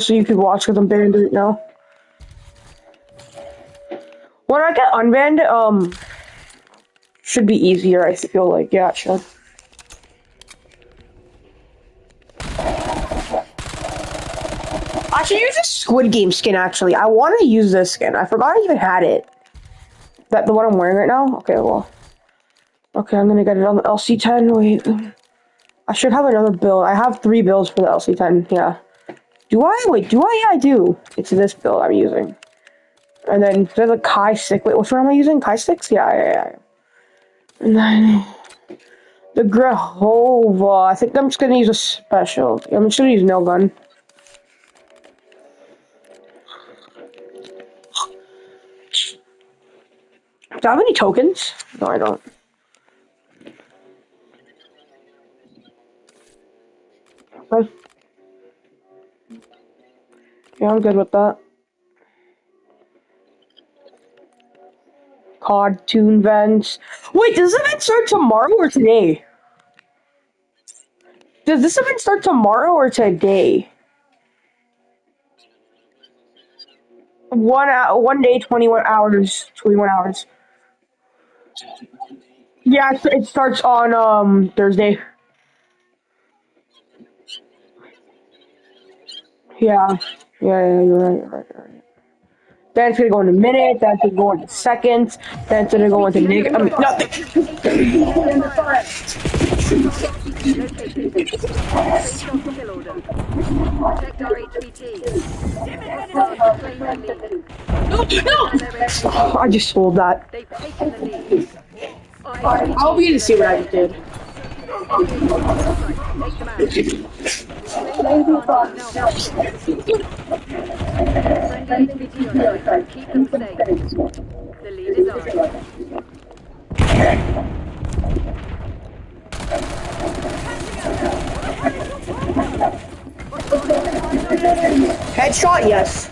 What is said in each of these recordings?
so you could watch because I'm banned right now. When I get unbanned, should be easier, I feel like. Yeah, it should. I should use a Squid Game skin, actually. I want to use this skin. I forgot I even had it. That the one I'm wearing right now? Okay, well. Okay, I'm gonna get it on the LC10. Wait. I should have another build. I have 3 builds for the LC10, yeah. Do I? Wait, do I? Yeah, I do. It's this build I'm using. And then there's a Kai stick. Wait, which one am I using? Kai sticks? Yeah. And then the Grahova. I think I'm just gonna use a special. I'm just gonna use nail gun. Do I have any tokens? No, I don't. Okay. Yeah, I'm good with that. COD tune vents. Wait, does this event start tomorrow or today? Does this event start tomorrow or today? 1 day, 21 hours. 21 hours. Yeah, it starts on Thursday. Yeah. Yeah, you're right. Then it's gonna go into minutes, then it's gonna go into seconds, then it's gonna go into nothing. No! I just sold that. I'll be to see what I just did. Keep them safe. The lead is ours. Headshot, yes.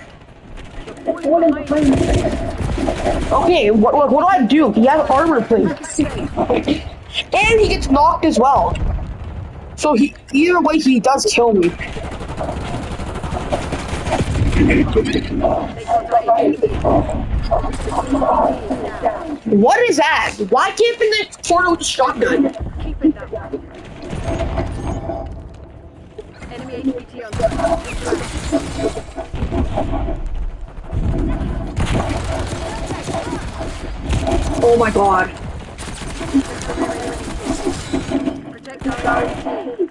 Okay, what do I do? He has armor plates. And he gets knocked as well. So either way he does kill me. What is that? Why can't in the corner with the shotgun? Keep it that way. Enemy HPT on Oh my god. Protect our HPT.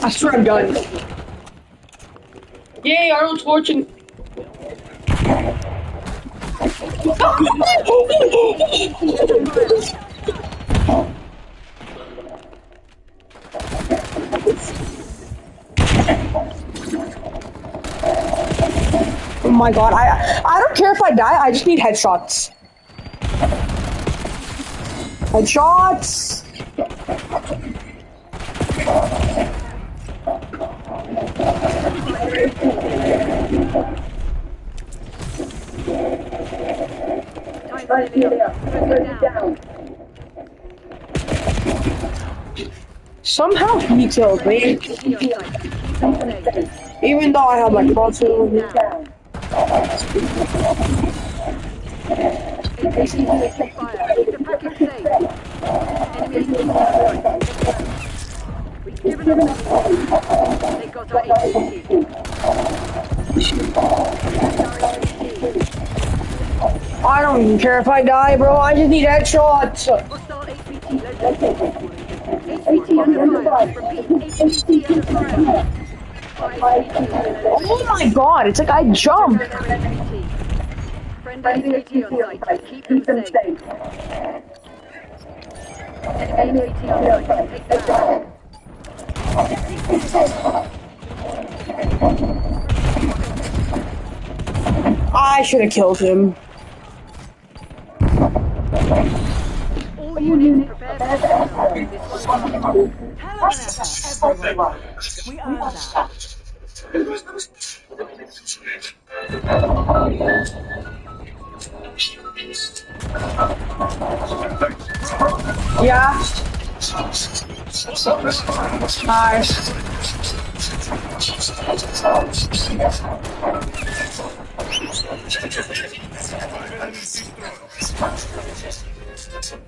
I swear I'm done. Yay, Arnold's fortune. Oh my god, I don't care if I die, I just need headshots. Headshots! Somehow he killed me. Even though I have my crossbow. I don't even care if I die, bro. I just need headshots. Oh my god, it's like I jumped. Keep them safe. I should have killed him. All units prepare for everyone. We earn that. Yeah. Hi.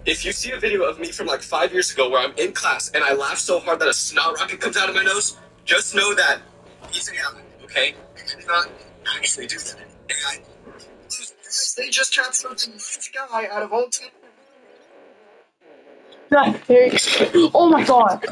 If you see a video of me from like 5 years ago where I'm in class and I laugh so hard that a snot rocket comes out of my nose, just know that he's an alien, okay? I did not actually do that. And they just captured the ninth guy out of all 10. Oh my god.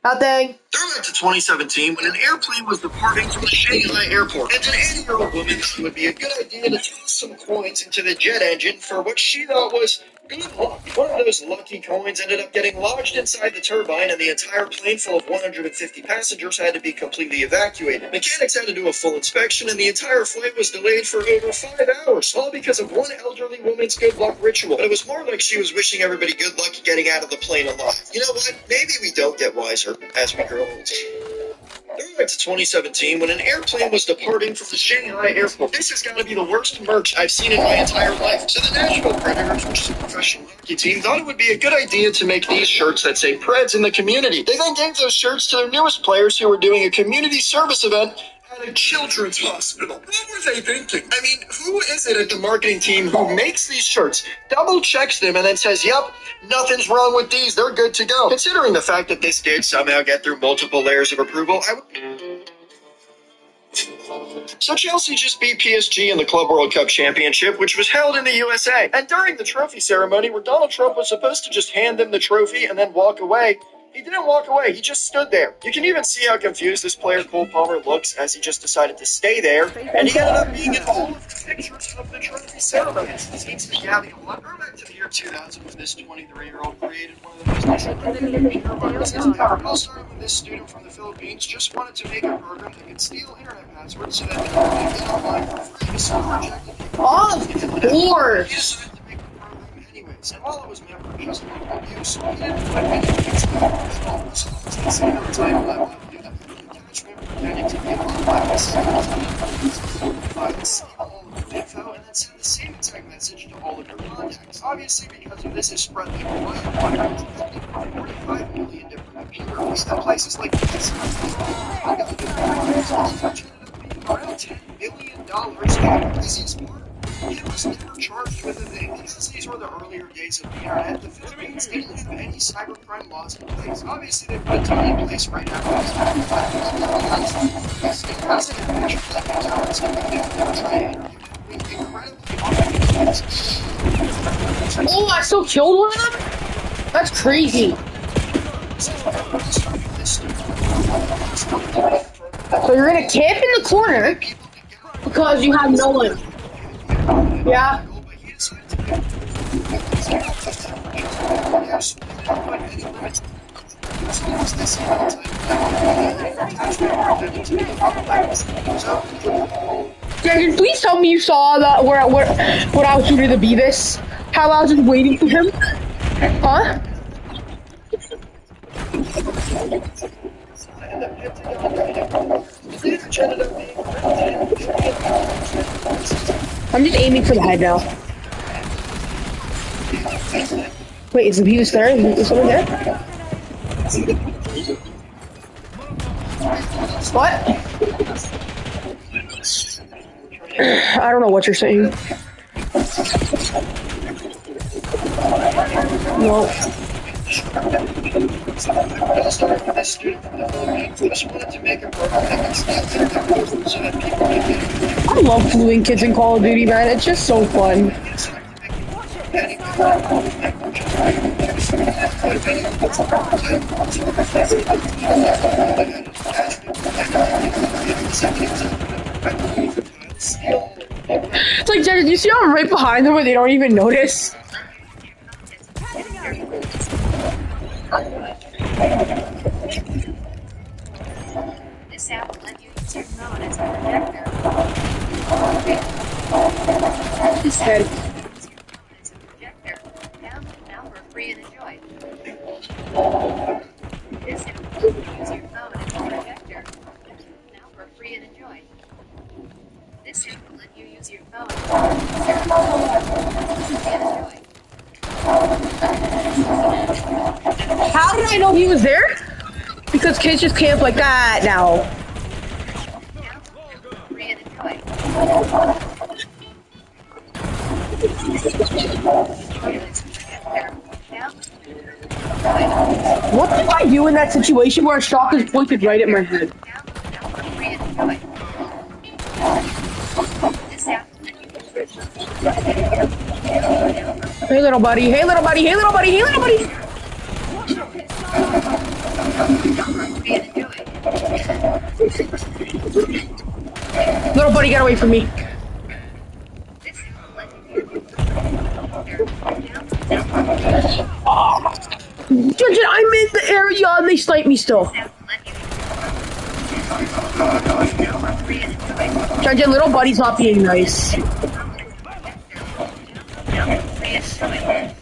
Nothing. Throwback to 2017 when an airplane was departing from the Shanghai airport, and an 80-year-old woman thought it would be a good idea to toss some coins into the jet engine for what she thought was good luck. One of those lucky coins ended up getting lodged inside the turbine, and the entire plane full of 150 passengers had to be completely evacuated. Mechanics had to do a full inspection, and the entire flight was delayed for over 5 hours, all because of one elderly woman's good luck ritual. But it was more like she was wishing everybody good luck getting out of the plane alive. You know what? Maybe we don't get wiser as we grow old. Throwback to 2017 when an airplane was departing from the Shanghai airport. This has got to be the worst merch I've seen in my entire life. So the Nashville Predators, which is a professional hockey team, thought it would be a good idea to make these shirts that say Preds in the community. They then gave those shirts to their newest players who were doing a community service event at a children's hospital. What were they thinking? I mean, who is it at the marketing team who makes these shirts, double checks them, and then says, yep, nothing's wrong with these, they're good to go? Considering the fact that this did somehow get through multiple layers of approval, So Chelsea just beat PSG in the Club World Cup Championship, which was held in the USA. And during the trophy ceremony, where Donald Trump was supposed to just hand them the trophy and then walk away, he didn't walk away. He just stood there. You can even see how confused this player Cole Palmer looks as he just decided to stay there. And he ended up being in all of the pictures of the trophy ceremony. It seems to be having a lot. Go back to the year 2000 when this 23-year-old created one of the most It all started when this student from the Philippines just wanted to make a program that could steal internet passwords so that they could get online for free to school rejected people. Of course. He decided to make the program anyways, and while it was meant for just local use, he didn't put anything at all. So let's see how the title I want to do that. Attachment pretending to be a online see all of the info and then send the same exact message to all of your contacts. Obviously, because of this, is spread like wildfire, connecting 45 million different computers at places like this. Around $10 billion. The craziest part, he was never charged with a thing. Because these were the earlier days of the internet, the Philippines didn't have any cybercrime laws in place. Obviously, they put a ton in place right after Oh, I still killed one of them? That's crazy. So you're gonna camp in the corner because you have no one. Yeah. Jason, please tell me you saw that where when I was shooting the Beavis. How I was just waiting for him. Huh? I'm just aiming for the head now. Wait, is the Beavis there? Is someone there? What? I don't know what you're saying. No. I love fooling kids in Call of Duty, man. It's just so fun. It's like, Jared, you see how I'm right behind them where they don't even notice? This app will let you use your phone as a projector. His head. As a projector. Now for free and enjoy. This app will let you use your phone as a projector. Now for free and enjoy. This app will let you use your phone as a projector. Now for free and enjoy. didn't know he was there? Because kids just camp like that now. Free and enjoy. What did I do in that situation where a shot is pointed right at my head? Free and enjoy. This app. Hey little buddy, hey little buddy, hey little buddy, hey little buddy! Free and enjoy. Little buddy, get away from me. This app will let Judge, I'm in the area and they snipe me still. free and enjoy. Judge, little buddy's not being nice. Free and enjoy.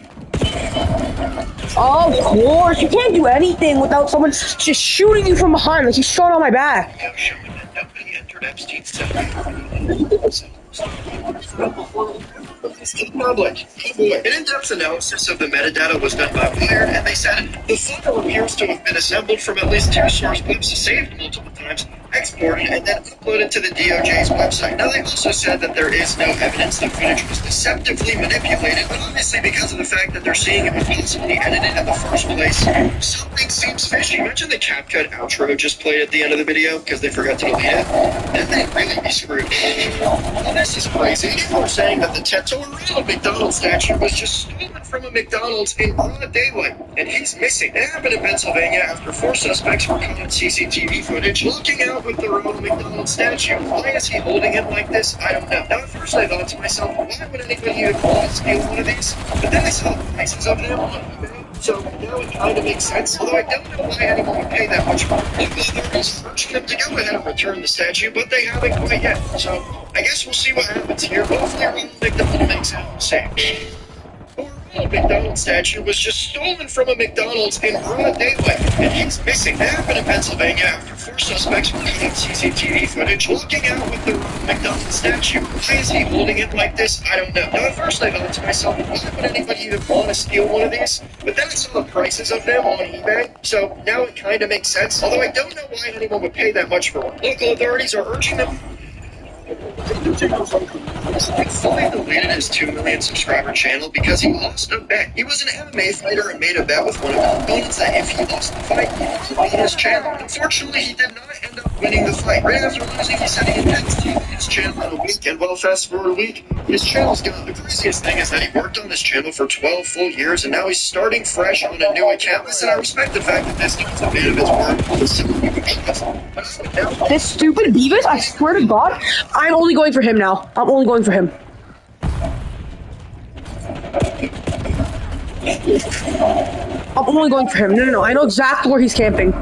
Oh, of course, you can't do anything without someone just shooting you from behind, like he shot on my back. Showing that nobody entered Epstein's public. An in-depth analysis of the metadata was done by Wired, and they said the file appears to have been assembled from at least 2 source clips, saved multiple times, exported, and then uploaded to the DOJ's website. Now, they also said that there is no evidence that footage was deceptively manipulated, but obviously because of the fact that they're seeing it was possibly edited in the first place, something seems fishy. Imagine the CapCut outro just played at the end of the video because they forgot to delete it. Then they'd really be screwed. Well, this is crazy. People are saying that the Ronald McDonald statue was just stolen from a McDonald's in broad daylight, and he's missing. It happened in Pennsylvania after 4 suspects were caught on CCTV footage looking out with the Ronald McDonald statue. Why is he holding it like this? I don't know. Now, at first I thought to myself, why would anybody even want to steal one of these? But then I saw the prices of them on eBay. So now it kind of makes sense, although I don't know why anyone would pay that much for it. The authorities urged them to go ahead and return the statue, but they haven't quite yet. So I guess we'll see what happens here. Hopefully Ronald McDonald makes it safe. The Ronald McDonald statue was just stolen from a McDonald's in broad daylight, and he's missing. That happened in Pennsylvania after 4 suspects were caught on CCTV footage looking out with the Ronald McDonald statue. Why is he holding it like this? I don't know. Now, at first I thought to myself, why would anybody even want to steal one of these? But then I saw the prices of them on eBay, so now it kind of makes sense, although I don't know why anyone would pay that much for one. Local authorities are urging them. He fully deleted his 2 million subscriber channel because he lost a bet. He was an MMA fighter and made a bet with one of his opponents that if he lost the fight, he would delete his channel. Unfortunately, he did not end up winning the fight. Right after losing, he said he intends to delete his channel in a week. And well, fast forward a week, his channel's gone. The craziest thing is that he worked on this channel for 12 full years, and now he's starting fresh on a new account. Listen, I respect the fact that this guy's a man of his word. This stupid Beavis, I swear to God, I'm only going for him now. I'm only going for him. I'm only going for him. No. I know exactly where he's camping.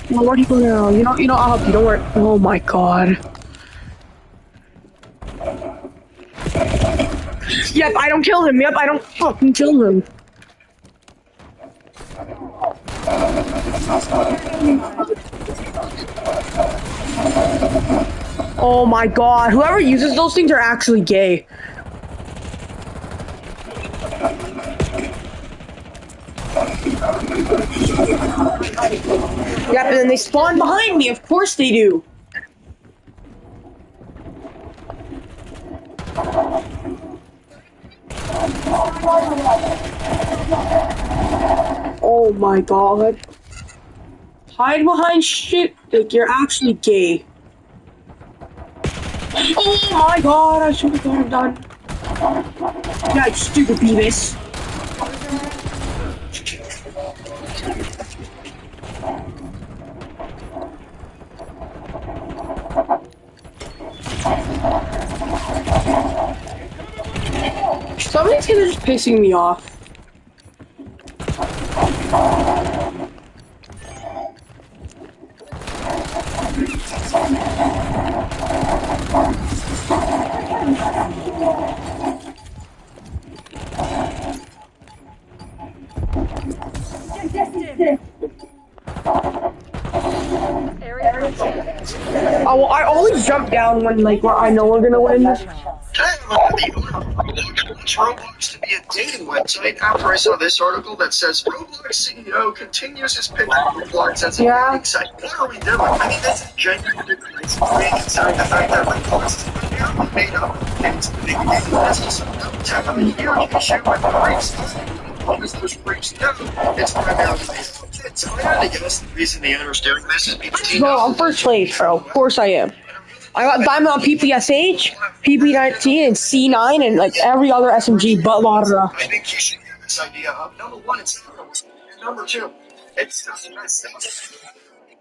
Where'd he go now? You know, I'll help you. Don't worry. Oh my God. Yep, I don't kill him. Yep, I don't fucking kill him. Oh my God, whoever uses those things are actually gay. Yep, and then they spawn behind me, of course they do. Oh my God. Hide behind shit like you're actually gay. Oh my God, I should have got him done. Yeah, you stupid Beavis. Somebody's gonna just pissing me off. Oh, well, I always jump down when, like, where I know we're gonna win. Today The owner of Roblox wants Roblox to be a dating website after I saw this article that says Roblox CEO continues his pitch of Roblox as a dating site. What are we doing? I mean, this is genuinely crazy to me, considering the fact that Roblox is primarily made up of kids playing the game. It's also known to have a huge issue with creeps. Because those freaks know it's primarily made up of kids. I had to guess the reason the owner's doing this is because he Bro, knows I'm first place, bro. Of course I am. I got diamond on PPSH, PP19, and C9, and like every other SMG but Lara. I think he should get this idea up. Number one, it's terrible. And number two, it's just messed up.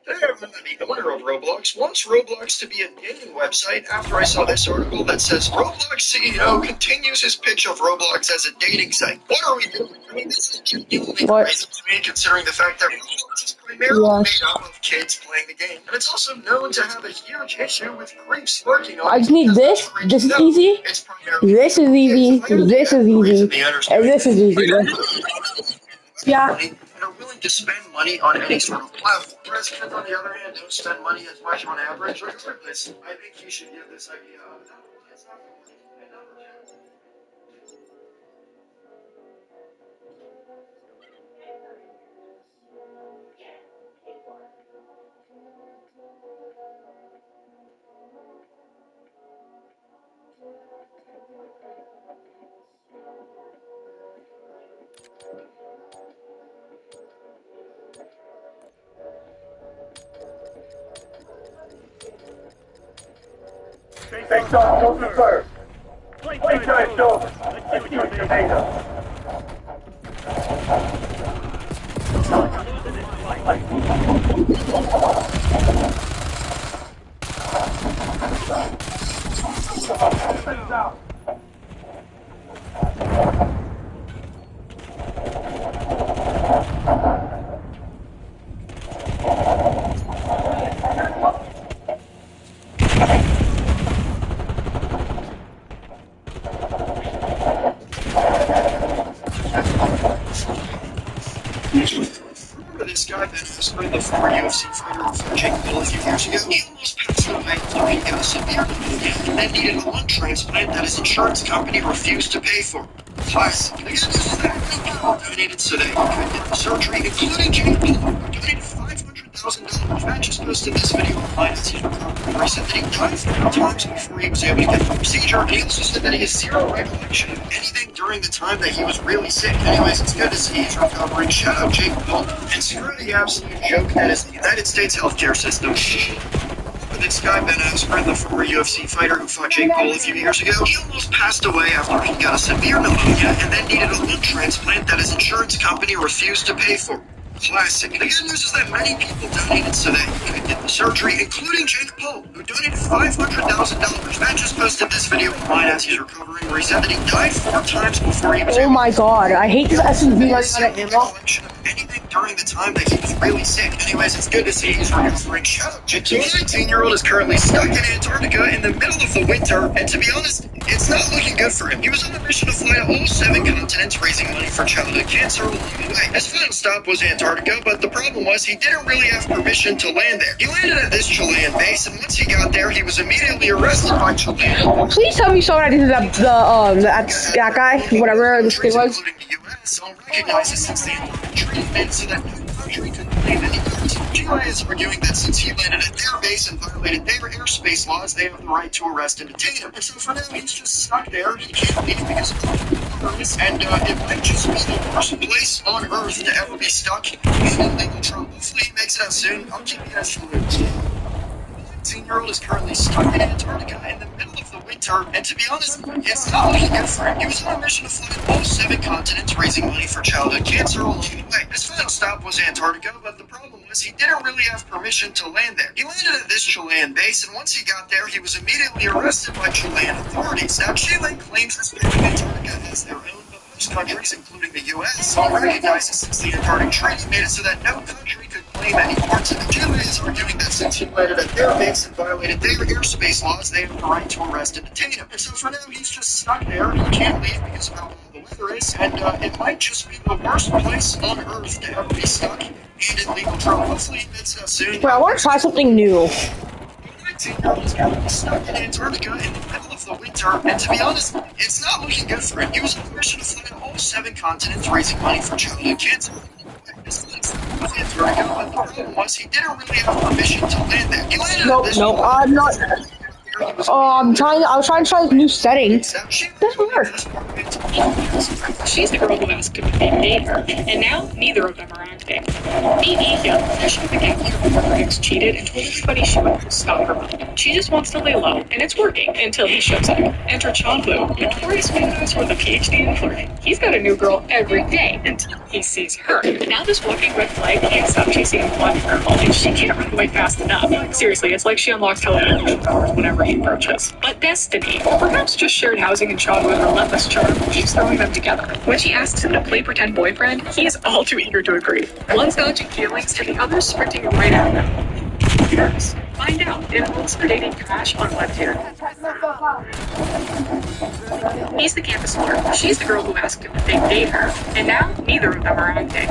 The owner of Roblox wants Roblox to be a dating website after I saw this article that says Roblox CEO continues his pitch of Roblox as a dating site. What are we doing? I mean, this is genuinely crazy to me, considering the fact that Roblox is primarily made up of kids playing the game. And it's also known to have a huge issue with creeps lurking on it. I just need this. This is easy. This is easy. This is easy. And this is easy. Yeah. Are willing to spend money on any sort of platform. Whereas kids, on the other hand, don't spend money as much on average. Regardless, I think you should give this idea up. Face off, go confirmed. Playtime's over. Let's see what you made of. Remember this guy that was the former UFC fighter for Jake Paul a few years ago? He almost passed away after he got a severe pneumonia and then needed a lung transplant that his insurance company refused to pay for. Classic. The good news is that many people donated so they could get the surgery, including Jake Paul, who donated $500,000. Matt just posted this video online as he's recovering. He said that he died 4 times before he was able to get the procedure, and he also said that he has zero recollection of anything during the time that he was really sick. Anyways, it's good to see he's recovering. Shout out Jake Paul, and screw the absolute joke that is the United States healthcare system. This guy, Ben Askren, the former UFC fighter who fought Jake Paul a few years ago, he almost passed away after he got a severe pneumonia and then needed a lung transplant that his insurance company refused to pay for. Classic. The good news is that many people donated so that he could get the surgery, including Jake Paul, who donated $500,000. Matt just posted this video online as he's recovering, where he said that he died 4 times before he was Oh my god, I hate this SMG running out of ammo. Anything during the time that he was really sick. Anyways, it's good to see he's recovering. Shout out Jake. The 19-year-old is currently stuck in Antarctica in the middle of the winter, and to be honest, it's not looking good for him. He was on a mission to fly to all 7 continents, raising money for childhood cancer along the way. His final stop was Antarctica, but the problem was he didn't really have permission to land there. He landed at this Chilean base, and once he got there, he was immediately arrested by Chilean. Please tell me you saw what I did to that guy, whatever this thing was. Including the U.S. all recognizes since the treatment so that no country could claim any parts. Chile is arguing that since he landed at their base and violated their airspace laws, they have the right to arrest and detain him. And so for now, he's just stuck there. He can't leave because of the and it might just be the worst place on Earth to ever be stuck in legal trouble. Hopefully he makes it out soon. I'll keep you guys posted. 19-year-old is currently stuck in Antarctica in the middle of the winter, and to be honest, it's not looking good for him. He was on a mission to fly all 7 continents, raising money for childhood cancer along the way. His final stop was Antarctica, but the problem was he didn't really have permission to land there. He landed at this Chilean base, and once he got there, he was immediately arrested by Chilean authorities. Now, Chile claims this part of Antarctica as their own, but most countries, including the U.S., all recognize it since the Antarctic Treaty made it so that no country could claim any parts of it. Chile is arguing that since he landed at their base and violated their airspace laws, they have the right to arrest and detain him. And so for now, he's just stuck there. He can't leave because of how bad the weather is, and it might just be the worst place on Earth to ever be stuck and in legal trouble. Hopefully he gets out soon. Wait, I want to try something new. 19-year-old is currently stuck in Antarctica in the middle of the the winter, and to be honest, it's not looking good for him. He was on a mission to fly all 7 continents raising money for childhood cancer. But the problem was he didn't really have permission to land there. He landed Nope, at this nope, I'm not. Oh, I was trying to try this new setting. This worked. She's the girl who asked him to date her, and now neither of them are acting. Meet Eva, officially the gap year before her ex cheated and told everybody she wouldn't stop her money. She just wants to lay low, and it's working until he shows up. Enter Chandlu, notorious womanizer with a PhD in flirting. He's got a new girl every day until he sees her. Now this walking red flag can't stop chasing him one girl, and she can't run away fast enough. Seriously, it's like she unlocks teleportation powers whenever he approaches. But destiny, or perhaps just shared housing and Chandlu's relentless charm, keeps throwing them together. When she asks him to play pretend boyfriend, he is all too eager to agree. One's dodging feelings and the other's sprinting right at him. Yes. Find out in Rules for Dating Crash on Webtoon. He's the campus flirt. She's the girl who asked him to date her, and now neither of them are acting.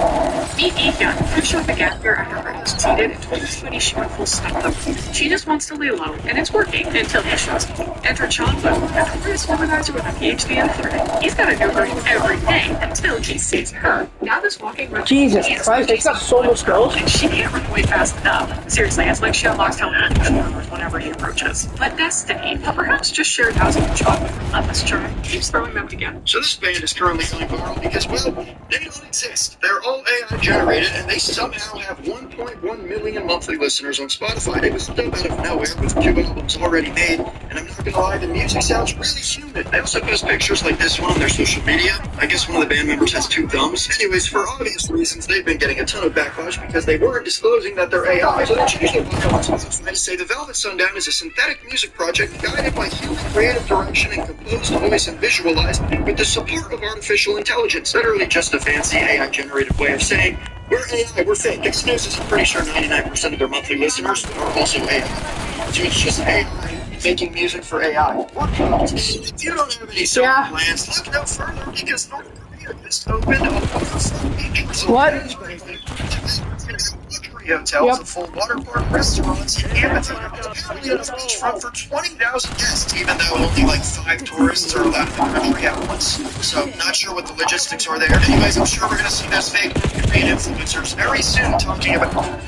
Meet Ika, fresh off the gap year after her ex cheated and told everybody she went full stop. She just wants to lay low, and it's working until he shows up. Enter Chandlu, a notorious womanizer with a PhD in flirting. He's got a new girl every day until he sees her. Now this walking with Jesus Christ, it's got so much girls. and she can't run away fast enough. Seriously, it's like she unlocks teleportation powers whenever he approaches. But destiny, or perhaps just shared housing and chocolate from Levis Charm, keeps throwing them together. So this band is currently going viral because, well, they don't exist. They're all AI generated, and they somehow have 1.1 million monthly listeners on Spotify. It was dubbed out of nowhere with 2 albums already made, and I'm not gonna lie, the music sounds really human. They also post pictures like this one on their social media. I guess one of the band members has 2 thumbs. Anyways, for obvious reasons, they've been getting a ton of backlash because they weren't disclosing that they're AI. So they changed their bylaws. They say the Velvet Sundown is a synthetic music project guided by human creative direction and composed, voiced, and visualized with the support of artificial intelligence. Literally just a fancy AI-generated way of saying, we're AI, we're fake. X News is pretty sure 99% of their monthly listeners are also AI. So it's just AI making music for AI. If you don't have any similar plans, look no further because North Korea just opened a waterfront beach resort. What? Hotels, a full water park, restaurants, and amphitheaters. Apparently enough beachfront for 20,000 guests, even though only like 5 tourists are allowed in the country at once. So, not sure what the logistics are there. Anyways, I'm sure we're gonna see those fake paid influencers very soon talking about.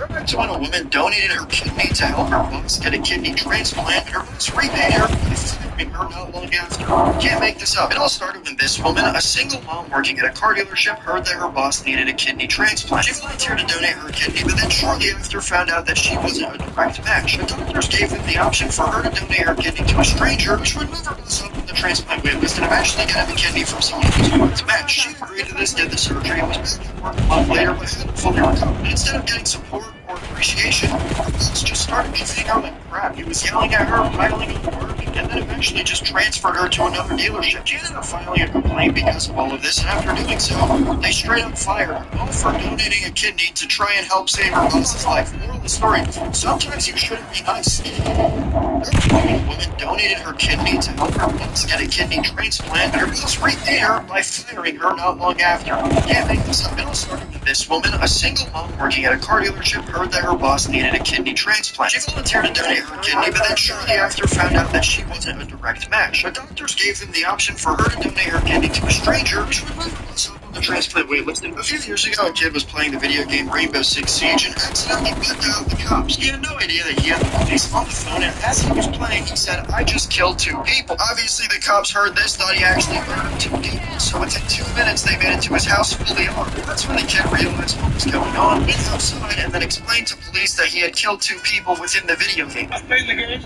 Back to when a woman donated her kidney to help her boss get a kidney transplant, and her boss repaid her by firing her not long after. Can't make this up. It all started when this woman, a single mom working at a car dealership, heard that her boss needed a kidney transplant. She volunteered to donate her kidney, but then shortly after found out that she wasn't a direct match. The doctors gave them the option for her to donate her kidney to a stranger, which would move her boss up on the transplant wait list and eventually get him a kidney from someone who was a direct match. She agreed to this, did the surgery, and was back at work a month later, but hadn't fully recovered. And instead of getting support or appreciation, her boss just started treating her like crap. He was yelling at her, piling on work, and then eventually just transferred her to another dealership. She ended up filing a complaint because of all of this, and after doing so, they straight up fired her, all for donating a kidney to try and help save her boss's life. Moral of the story, sometimes you shouldn't be nice. A woman donated her kidney to help her boss get a kidney transplant, and her boss repaid her by firing her not long after. Can't make this up. It all started with this woman, a single mom working at a car dealership, heard that her boss needed a kidney transplant. She volunteered to donate her kidney, but then shortly after found out that she wasn't a direct match. The doctors gave them the option for her to donate her kidney to a stranger, which would move her boss up on the transplant waitlist. A few years ago, a kid was playing the video game B06 Siege and accidentally butt dialed the cops. He had no idea that he had the police on the phone, and as he was playing, he said, "I just killed 2 people." Obviously, the cops heard this, thought he actually murdered 2 people, so within 2 minutes, they made it to his house fully armed. That's when the kid realized what was going on, went outside, and then explained to police that he had killed 2 people within the video game. I played the game,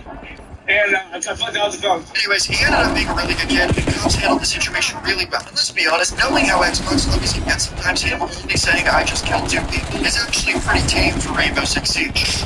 and I fucked out the phone. Anyways, he ended up being a really good kid, and the cops handled the situation really well. And let's be honest, knowing how Xbox lobbies can get sometimes, him only saying, "I just killed 2 people," is actually pretty tame for Rainbow Six Siege.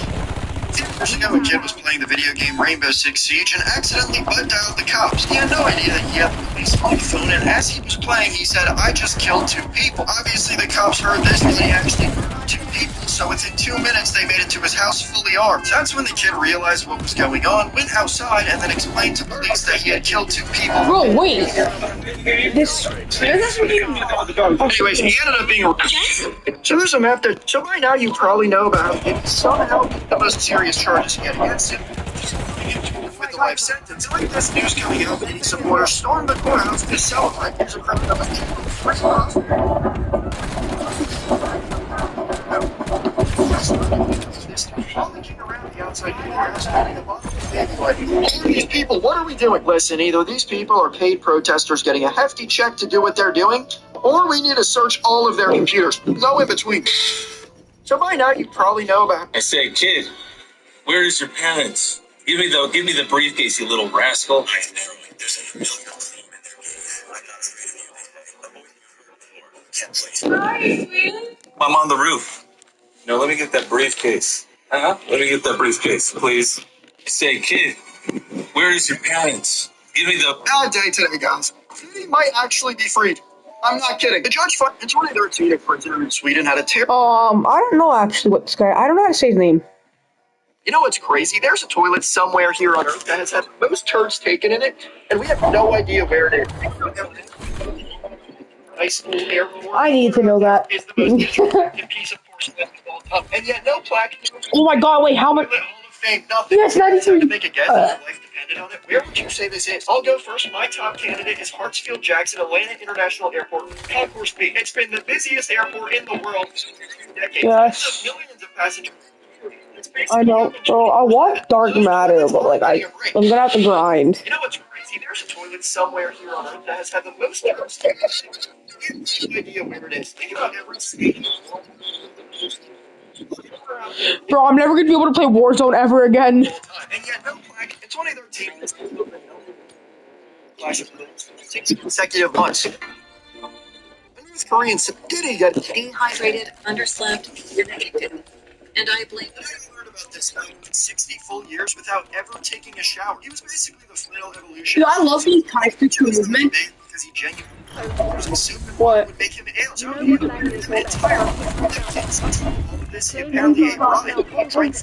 A few years ago, a kid was playing the video game Rainbow Six Siege and accidentally butt dialed the cops. He had no idea that he had the police on the phone, and as he was playing, he said, "I just killed 2 people." Obviously, the cops heard this, and he actually murdered 2 people. So within 2 minutes, they made it to his house fully armed. That's when the kid realized what was going on, went outside, and then explained to police that he had killed 2 people. Bro, wait. This. Anyways, he ended up being a. So there's a map that. So by now you probably know about it. Somehow the most serious charges yet against him. With the life sentence. Like this news coming out, many supporters stormed the courthouse to celebrate as a criminal was rummaging around the outside courthouse, finding a bottle of baby blood. These people, what are we doing? Listen, either these people are paid protesters getting a hefty check to do what they're doing, or we need to search all of their computers. No in between. So by now you probably know about. I say, kid, where is your parents? Give me the briefcase, you little rascal. I'm on the roof. No, let me get that briefcase. Let me get that briefcase, please. I say, kid, where is your parents? Give me the... Bad day today, guys. He might actually be freed. I'm not kidding. The judge in 2013, a prisoner in Sweden had a I don't know actually what this guy. I don't know how to say his name. You know what's crazy? There's a toilet somewhere here on Earth that has had most turds taken in it, and we have no idea where it is. High school airport. I need to know that. Is the most attractive piece of porcelain of all time, and yet no plaque. Oh my god! Wait, how much? Hall of Fame, nothing. Yes, 93. To make a guess, if your life depended on it. Where would you say this is? I'll go first. My top candidate is Hartsfield-Jackson Atlanta International Airport, Concourse B. It's been the busiest airport in the world for 2 decades. Yes. Millions of passengers. I know. Well, I want dark matter, but like I'm gonna have to grind. You know what's crazy? There's a toilet somewhere here on Earth that has had the most turds taken. You have no idea where it is. Think about every state in the world. Bro, I'm never gonna be able to play Warzone ever again. And yet, no plaque. In 2013, this clash of 6 consecutive months. The North Koreans did get Dehydrated, underslept, you're addicted. And I blame I learned about this guy in 60 full years without ever taking a shower. He was basically the final evolution. Dude, I love these ties to movement. Because he genuinely What? would make him ill. So he would an entire all of this he apparently ate ramen. He drank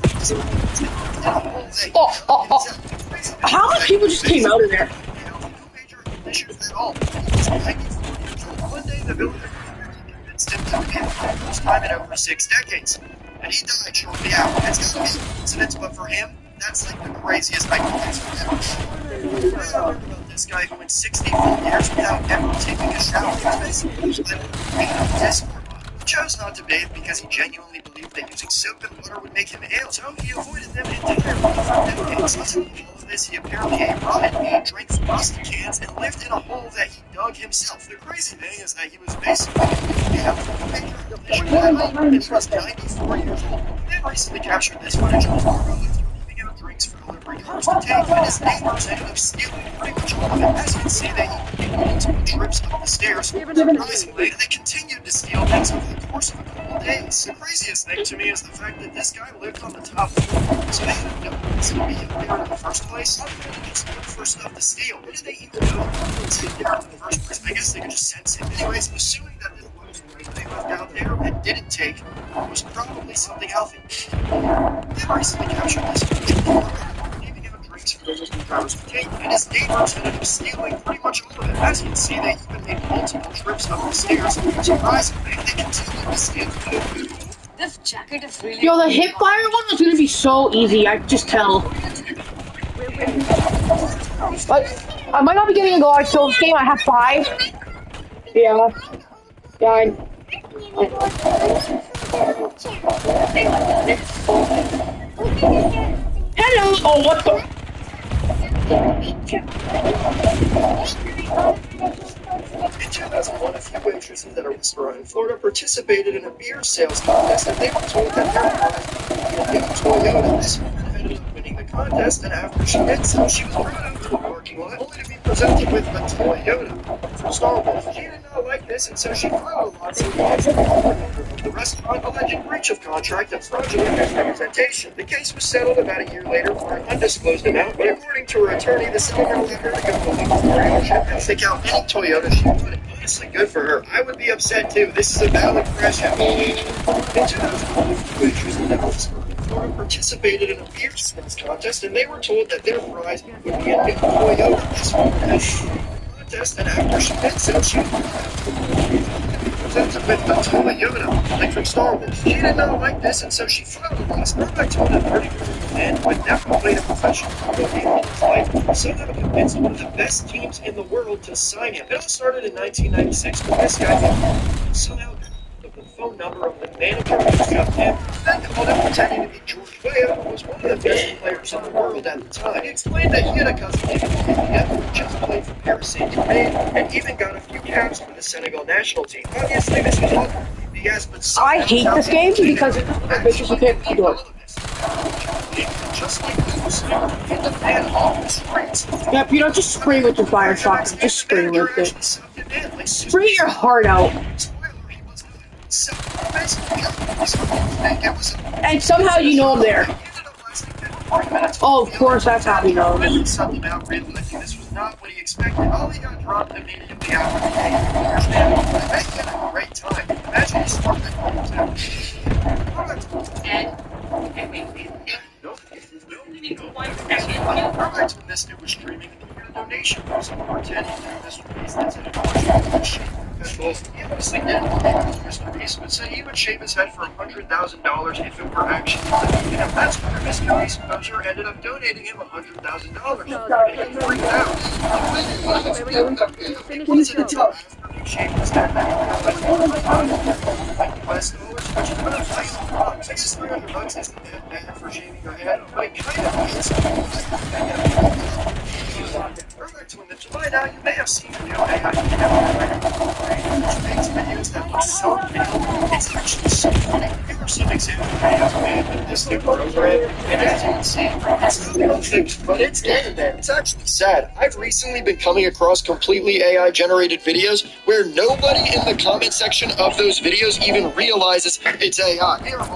How many people just came out of there? no major issues at all. He was 94 years old. One day the village convinced him to be the first time in over 6 decades. And he died shortly after. It's got to be a coincidence, but for him, that's like the craziest I can do. I learned about this guy who went 60 full years without ever taking a shower. He was basically living on a Discord bot. He chose not to bathe because he genuinely believed that using soap and water would make him ill, so he avoided them entirely for decades. All of this, he apparently ate rotten meat, drank from rusty cans, and lived in a hole that he dug himself. The crazy thing is that he was basically he was 94 years old. They recently captured this footage of his leaving out drinks for delivery drivers to take, and his neighbors ended up stealing pretty much all of it. As you can see, they made multiple trips up the stairs. Surprisingly, they continued to steal things over the course of a couple days. The craziest thing to me is the fact that this guy lived on the top floor, so they had no reason to be up there in the first place. How did they just look for stuff to steal? What did they even know that was in there in the first place? I guess they could just sense it. Anyways, assuming that this they left out there and didn't take was probably something healthy. They recently captured this leaving out drinks for those drivers to take, and his neighbors ended up stealing pretty much all of it. As you can see, they even made multiple trips up the stairs. Surprisingly, they continued to steal food. this jacket is really. Yo, the hip fire one was gonna be so easy. I could just tell. Like, I might not be getting a goal. So this game, I have 5. Yeah. Yeah. Hello. Oh, what the? In 2001, a few waitresses at a restaurant in Florida participated in a beer sales contest, and they were told that their prize would be a Toyota. This woman ended up winning the contest, and after she did so, she was brought out to the parking lot, only to be presented with a Toyota from Star Wars. She did not like this, and so she filed a lawsuit against the restaurant, alleging breach of contract and fraudulent misrepresentation. The case was settled about a year later for an undisclosed amount, but according to her attorney, the settlement allowed her to go home with her ownership and pick out any Toyota she wanted. Honestly, good for her. I would be upset too. This is a valid crash out. In 2012, waitresses in Florida participated in a beer sales contest, and they were told that their prize would be a new Toyota. This woman had contest, and after she did so, she presented with a toy Yoda, like from Star Wars. She did not like this, and so she filed a lawsuit. I told a 30-year-old man who had never played a professional football game in his life, somehow convinced one of the best teams in the world to sign him. It all started in 1996 when this guy somehow the phone number of the manager who got him, then called him pretending to be George Weah, who was one of the best players in the world at the time. He explained that he had a cousin named Olivia who just played for Paris Saint-Germain and even got a few caps for the Senegal national team. Obviously, this was all BS, but I hate this game because bitches you can't do it. Just like this, in the fan office, Yep, you don't just spray with your fire shot, just spray with it. Spray your heart out. And somehow you know I'm there. Oh, of course, that's how we know. Something about realizing this was not what he expected. All he got dropped immediately after the game. I bet he had a great time. Imagine he started when this dude was streaming the donation was pretending that this release that's an he obviously didn't believe it was Mr. Beast, but said he would shave his head for $100,000 if it were actually him. And that's why Mr. Beast composer ended up donating him $100,000. He freaked out. Finish the job. After he shaved his head, US dollars, which is about $500. $300 isn't that bad for shaving your head, but it kind of is. By now, you may have seen the new AI which makes videos that look so real. It's actually so funny. Here are some example videos made with this new program, and as you can see, it's real fixed, but it's getting there. It's actually sad. I've recently been coming across completely AI-generated videos where nobody in the comment section of those videos even realizes it's AI. Here are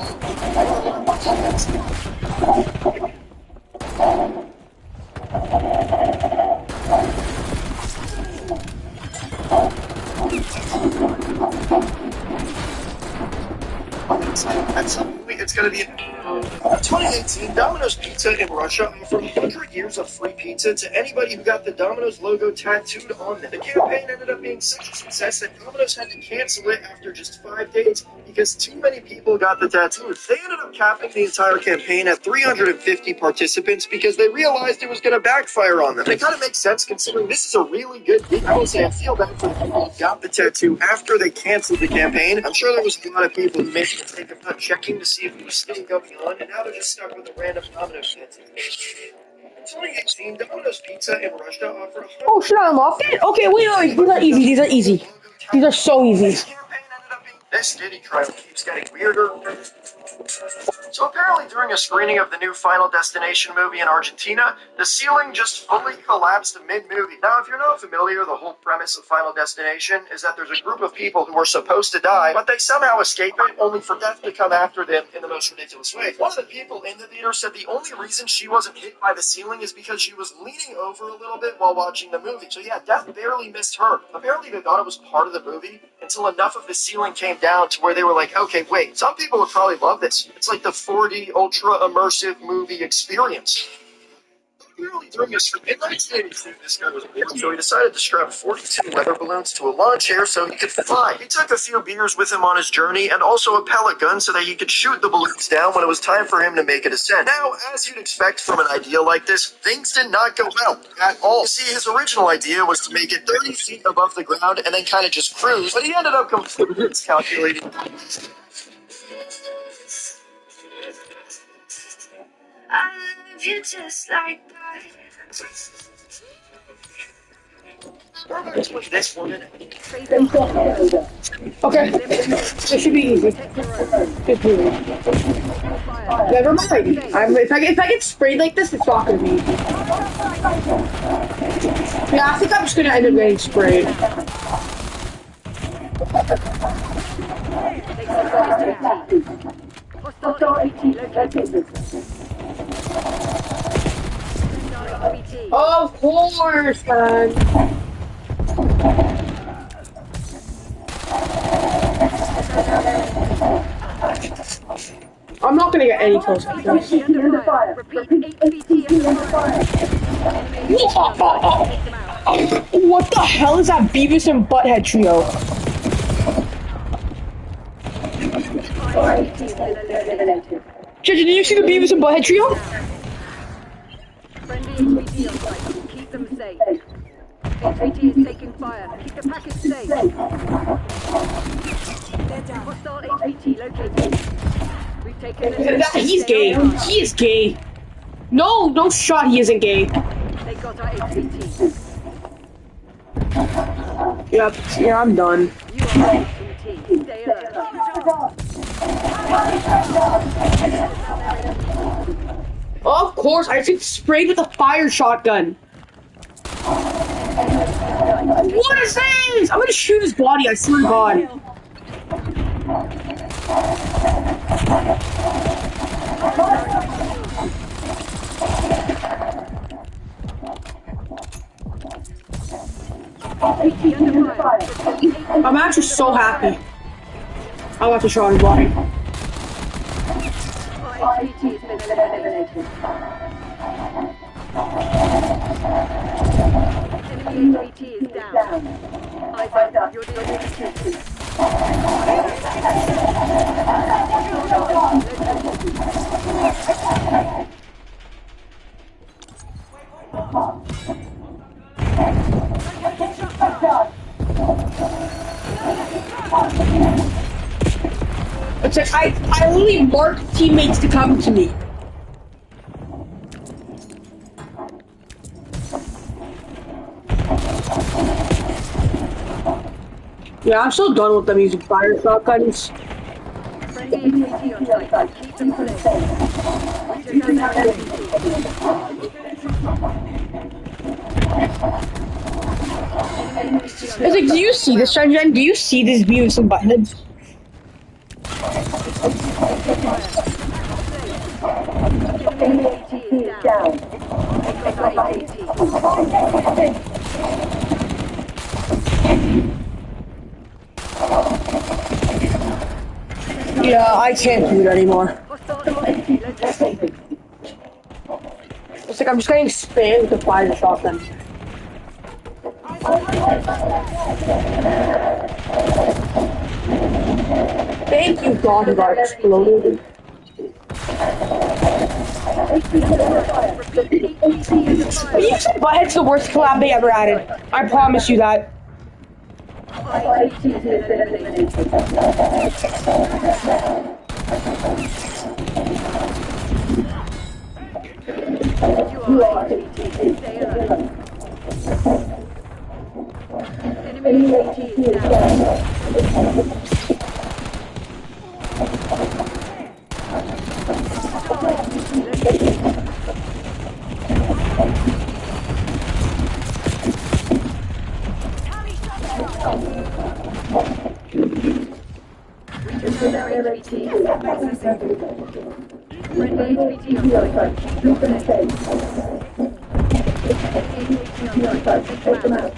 at some point, it's going to be 2018. Domino's Pizza in Russia offered 100 years of free pizza to anybody who got the Domino's logo tattooed on them. The campaign ended up being such a success that Domino's had to cancel it after just 5 days because too many people got the tattoos. They ended up capping the entire campaign at 350 participants because they realized it was going to backfire on them. And it kind of makes sense considering this is a really good deal. I will say I feel bad for the people who got the tattoo after they canceled the campaign. I'm sure there was a lot of people who made a mistake of not checking to see if it was still going on, and now they're just stuck with a random Domino's tattoo. In 2018, Domino's Pizza in Russia offered Oh, should I unlock it? Okay, wait. These are easy. These are easy. These are so easy. This Diddy trial keeps getting weirder. So apparently during a screening of the new Final Destination movie in Argentina, the ceiling just fully collapsed mid-movie. Now, if you're not familiar, the whole premise of Final Destination is that there's a group of people who are supposed to die, but they somehow escape it, only for death to come after them in the most ridiculous way. One of the people in the theater said the only reason she wasn't hit by the ceiling is because she was leaning over a little bit while watching the movie. So yeah, death barely missed her. Apparently they thought it was part of the movie until enough of the ceiling came down to where they were like, okay, wait, some people would probably love this. It's like the 4D ultra immersive movie experience. Apparently during his in 1982, this guy was bored, so he decided to strap 42 weather balloons to a lawn chair so he could fly. He took a few beers with him on his journey and also a pellet gun so that he could shoot the balloons down when it was time for him to make a descent. Now, as you'd expect from an idea like this, things did not go well at all. You see, his original idea was to make it 30 feet above the ground and then kind of just cruise, but he ended up completely miscalculating. I love you just like that. Starbucks with this woman. Okay, this should be easy. Just do it. Never mind. If I get sprayed like this, it's not gonna be easy. Yeah, I think I'm just gonna end up getting sprayed. Of course, man. I'm not gonna get any kills like this. What the hell is that Beavis and Butthead trio? ICT has been eliminated. Judge, did you see the Beavis and Butthead trio? Friendly HVT on site. Keep them safe. HVT is taking fire. Keep the package safe. Hostile HVT located. We've taken the He's gay. He is gay. No shot, he isn't gay. They got our HVT. Yep, yeah, I'm done. You are HVT. Stay alert. Of course, I just sprayed with a fire shotgun. What is this? I'm gonna shoot his body, I swear to God. I'm actually so happy. I'm about to shot his body. HVT has been eliminated. Enemy HVT is down. Eyes up, you're the HVT. It's like I literally marked teammates to come to me. Yeah, I'm so done with them using fire shotguns. Friendly HVT on site. Keep them safe. We took out their It's like, do you see this, Sunshine? Do you see this Beavis and Buttheads? HVT is down. They got our HVT. Yeah, I can't do it anymore. Hostile HVT located. It's like I'm just getting spammed with the fire shotgun. Thank you, God, who got exploded. Beavis and Butthead's the worst collab they ever added. I promise you that. ICT has been eliminated. You are HVT. Stay alert. Enemy HVT is down. Friendly HVT on site. Keep them safe. HVT on site. Take them out.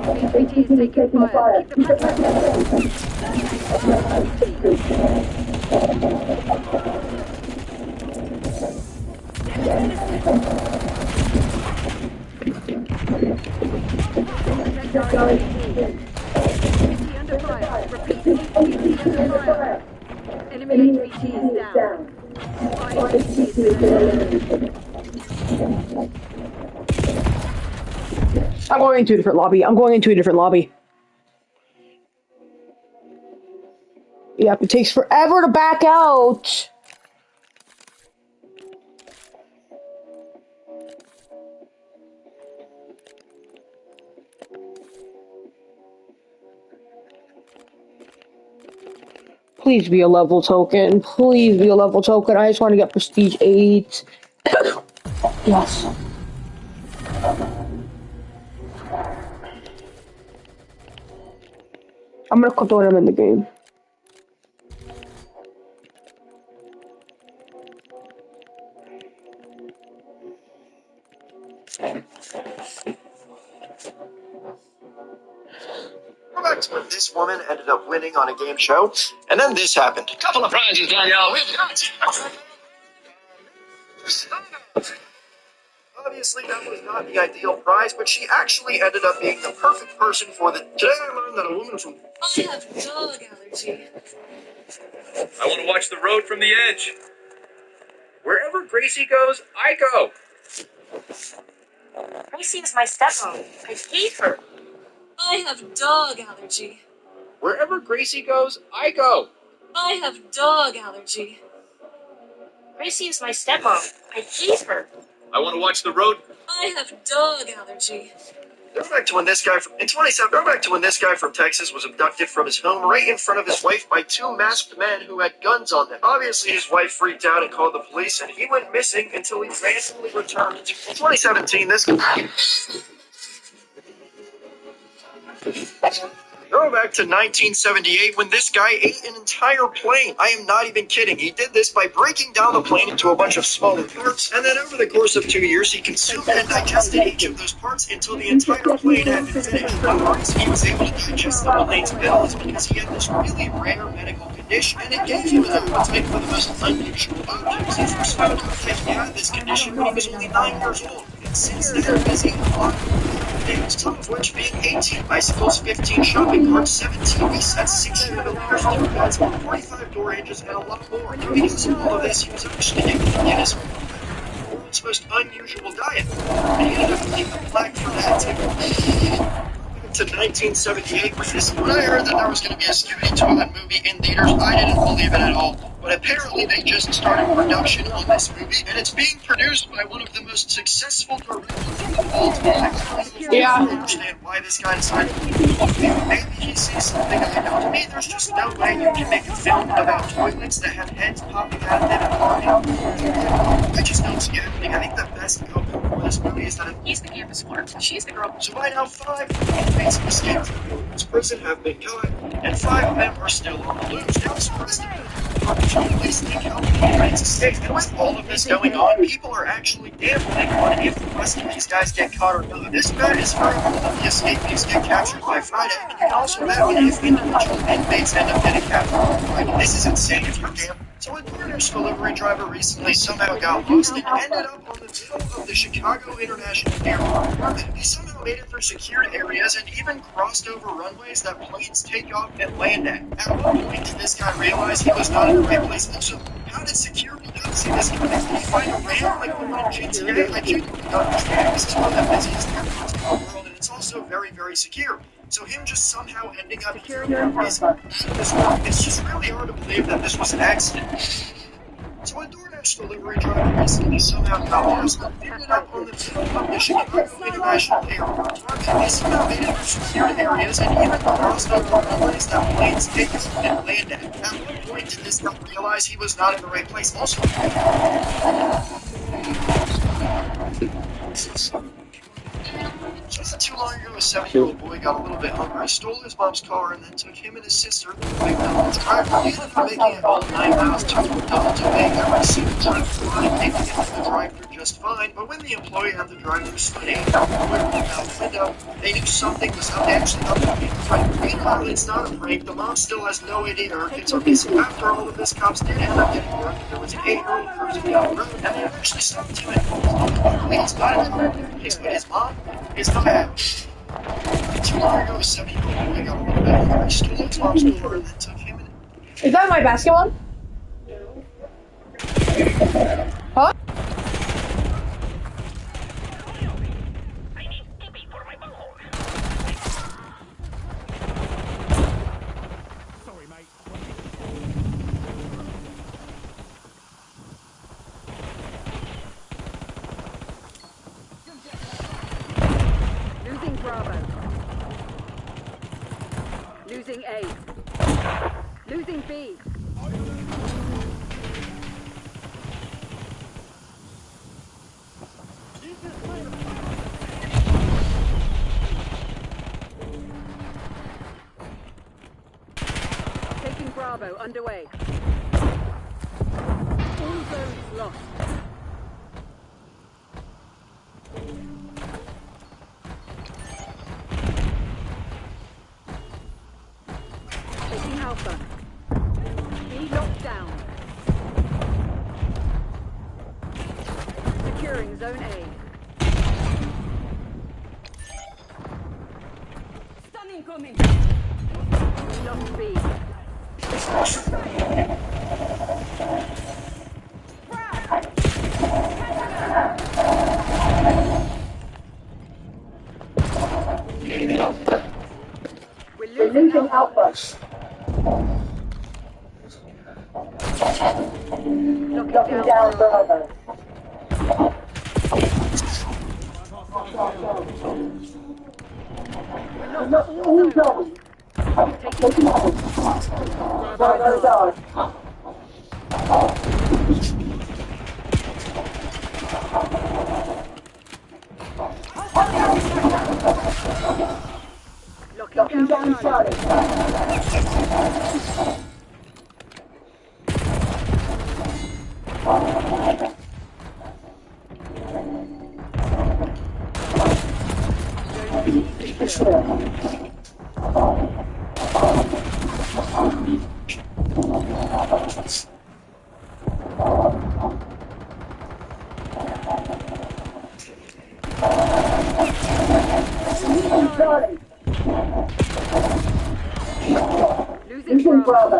HVT is taking fire. Keep the package HVT under fire. Repeat. HVT under fire. Enemy HVT is down. ICT has been eliminated. I'm going into a different lobby. Yep, it takes forever to back out. Please be a level token. Please be a level token. I just want to get prestige 8. Yes. I'm gonna quit when I'm in the game. Go back to when this woman ended up winning on a game show, and then this happened. Couple of prizes, Danielle. We've got. Obviously, that was not the ideal prize, but she actually ended up being the perfect person for the. Today I learned that a woman from. I have dog allergy. I want to watch the road from the edge. Wherever Gracie goes, I go. Gracie is my stepmom. I hate her. I have dog allergy. Wherever Gracie goes, I go. I have dog allergy. Gracie is my stepmom. I hate her. I want to watch the road. I have dog allergy. Go back to when this guy from in 27. Go back to when this guy from Texas was abducted from his home right in front of his wife by two masked men who had guns on them. Obviously, his wife freaked out and called the police, and he went missing until he randomly returned. In 2017, this guy. Go back to 1978 when this guy ate an entire plane. I am not even kidding. He did this by breaking down the plane into a bunch of smaller parts, and then over the course of 2 years, he consumed and digested each of those parts until the entire plane had been finished. One of the reasons he was able to digest the plane's bill is because he had this really rare medical condition, and it gave him an appetite for the most unusual objects. He first found out that he had this condition when he was only 9 years old, and since then, he's eaten a lot of things, some of which being 18 bicycles, 15 shopping carts, 17 resets, 6 chandeliers, 2 beds, 45 door hinges, and a lot more. Because of all of this, he was actually given the Guinness World Record for the world's most unusual diet, and he ended up getting a plaque for that too. To 1978 when I heard that there was going to be a Scooby Toilet movie in theaters, I didn't believe it at all. But apparently they just started production on this movie, and it's being produced by one of the most successful directors of all time. Yeah. I don't understand why this guy decided to do it. Maybe he sees something I know. To me, there's just no way you can make a film about toilets that have heads popping out of them and talking. I just don't see it happening. I think the best outcome for this movie is that it He's the campus clerk. She's the girl. so by now, 5 inmates in the Stanford prison have been caught, and 5 of them are still on the loose. Now, this president police think how many inmates escape, and with all of this going on, people are actually gambling on if the rest of these guys get caught or not. This bet is very cool that the escapees get captured by Friday, and you can also bet on if individual inmates end up getting captured on Friday. This is insane if you're gambling. So a DoorDash delivery driver recently somehow got lost and ended up on the middle of the Chicago International Airport. He somehow made it through secured areas and even crossed over runways that planes take off and land at. At one point, did this guy realize he was not in the right place? Also, how did security not see this coming? Did he find a ramp like the one in GTA? I genuinely don't understand. This is one of the busiest airports in the world, and it's also very, very secure. So him just somehow ending up here is out of this world. It's just really hard to believe that this was an accident. So a DoorDash delivery driver recently somehow got lost and ended up on the middle of the Chicago International Airport. He somehow made it through secured areas and even crossed over runways that planes take off and land at. At one point, did this guy realize he was not in the right place? Also, just not too long ago, a 7-year-old boy got a little bit hungry, stole his mom's car, and then took him and his sister to the McDonald's drive-thru. He ended up making it all 9 miles to McDonald's and paying every single drive-thru line, making it through the drive-thru just fine. But when the employee at the drive-thru slid in, the boy looked out the window, they knew something was up. They actually thought they were being pranked. Meanwhile, it's not a prank. The mom still has no idea her kids are missing. After all of this, cops did end up getting word that there was an 8-year-old cruising down the road, and they eventually stopped him and told him he's not in the place, but his mom is not out. Too long ago, a 7-year-old boy got a little bit hungry, stole his mom's car, and then took him and Is that my basketball? Huh? Sorry, mate. Losing Bravo. Losing A. Losing B. Taking Bravo underway. All zones lost. Taking Alpha. B locked down. Securing Zone A. incoming. Lost B. We're losing Alpha. Locking down Bravo. We're not all zone. Taking Bravo down. Locking down Charlie. Losing Bravo.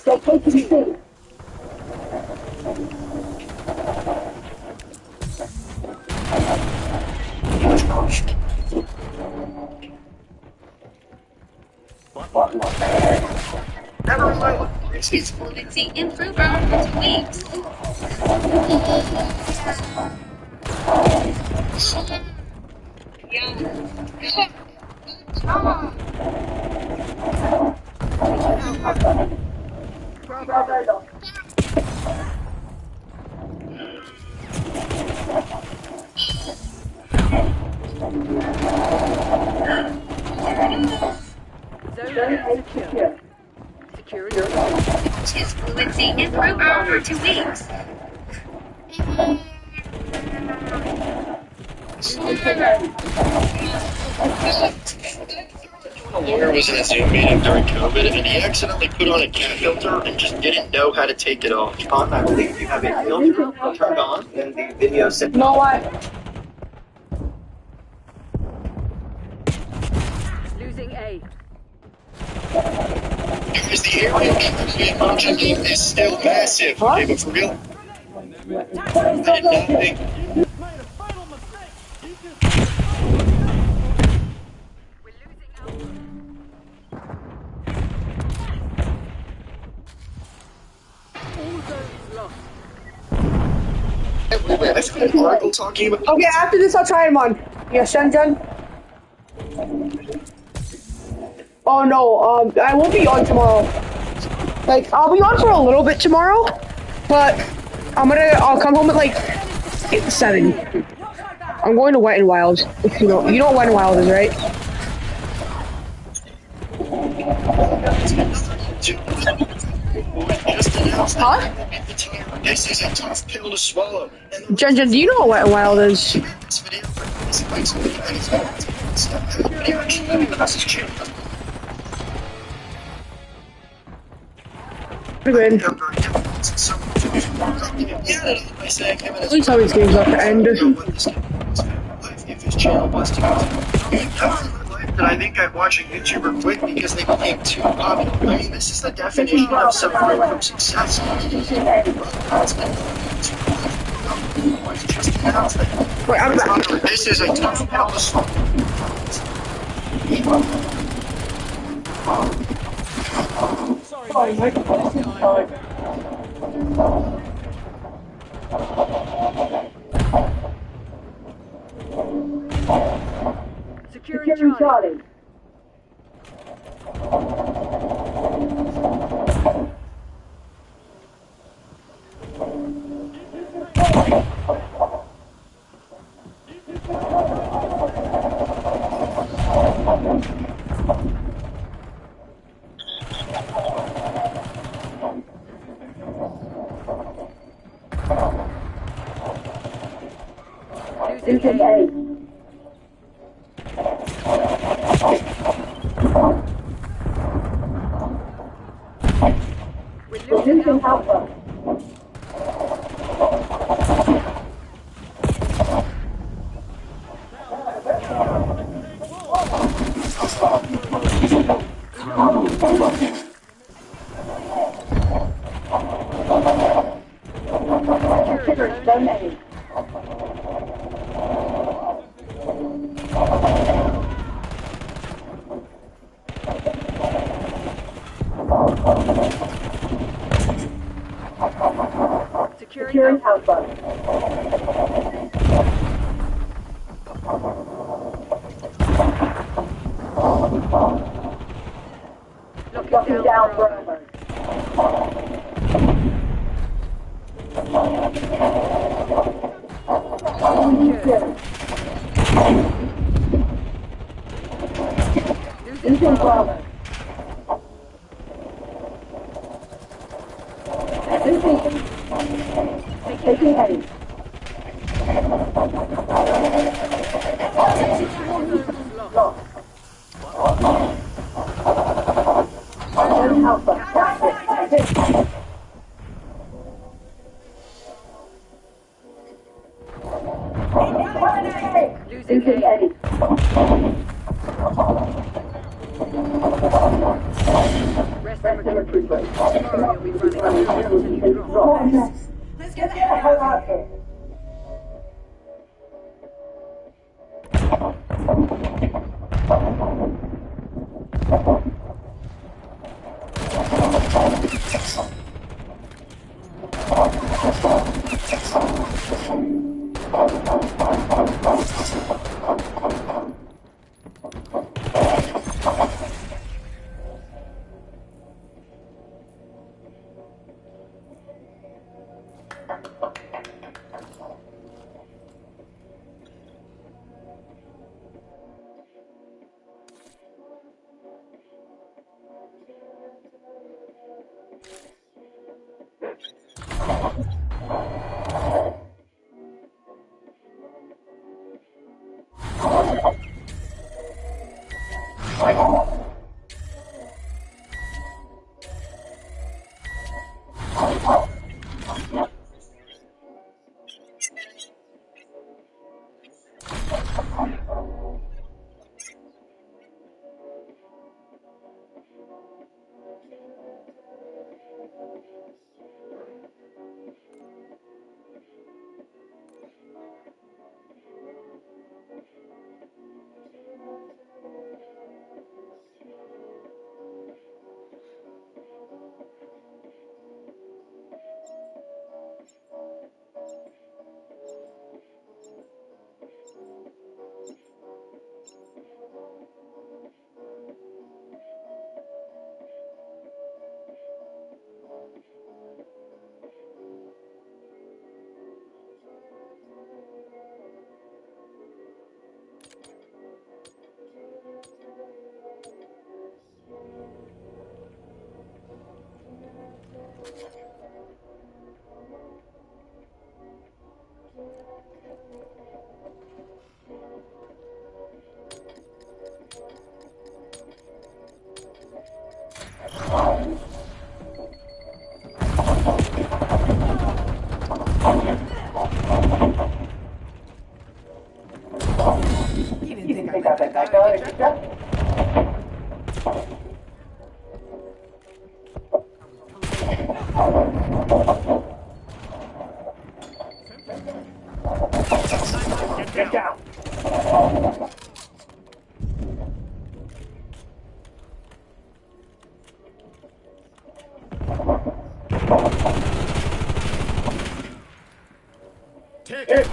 They're taking C. Never mind. It's fluency improver for 2 weeks. Bravo. Zone A secure. Security. It's fluency improver for 2 weeks. A lawyer was in a Zoom meeting during COVID, and he accidentally put on a cat filter and just didn't know how to take it off. I believe you have a filter turned on in the video set. No, what? Losing A. Because the area trivia function game is still massive. Huh? Okay, but for real, I did not think. We're losing Alpha. All zones lost. I found an article talking about. Okay, after this, I'll try him on. Yeah, Shenzhen. Oh no, I won't be on tomorrow. Like, I'll be on for a little bit tomorrow, but I'll come home at like 7. I'm going to Wet and Wild. If you know what Wet and Wild is, right? Just announced Huh? that the time. This is a tough pill to swallow. And Jen, do you know what Wet and Wild is? this video is like some pretty much the message channel. Pretty good. Please tell me this game's about to end. If his channel was to continue. That I think I'd watch a YouTuber quit because they became too popular. I mean, this is the definition of suffering from success. Wait, I'm back. This is a tough pill to swallow. Securing Charlie. Losing A. We're losing Alpha. Securing house bus. Locking down forever. Losing brother. Taking heading. Lost. Alpha. Losing heading. Rest and recuperate. Tomorrow you'll be running until you drop. Let's get the hell out of here. Get down. Take it.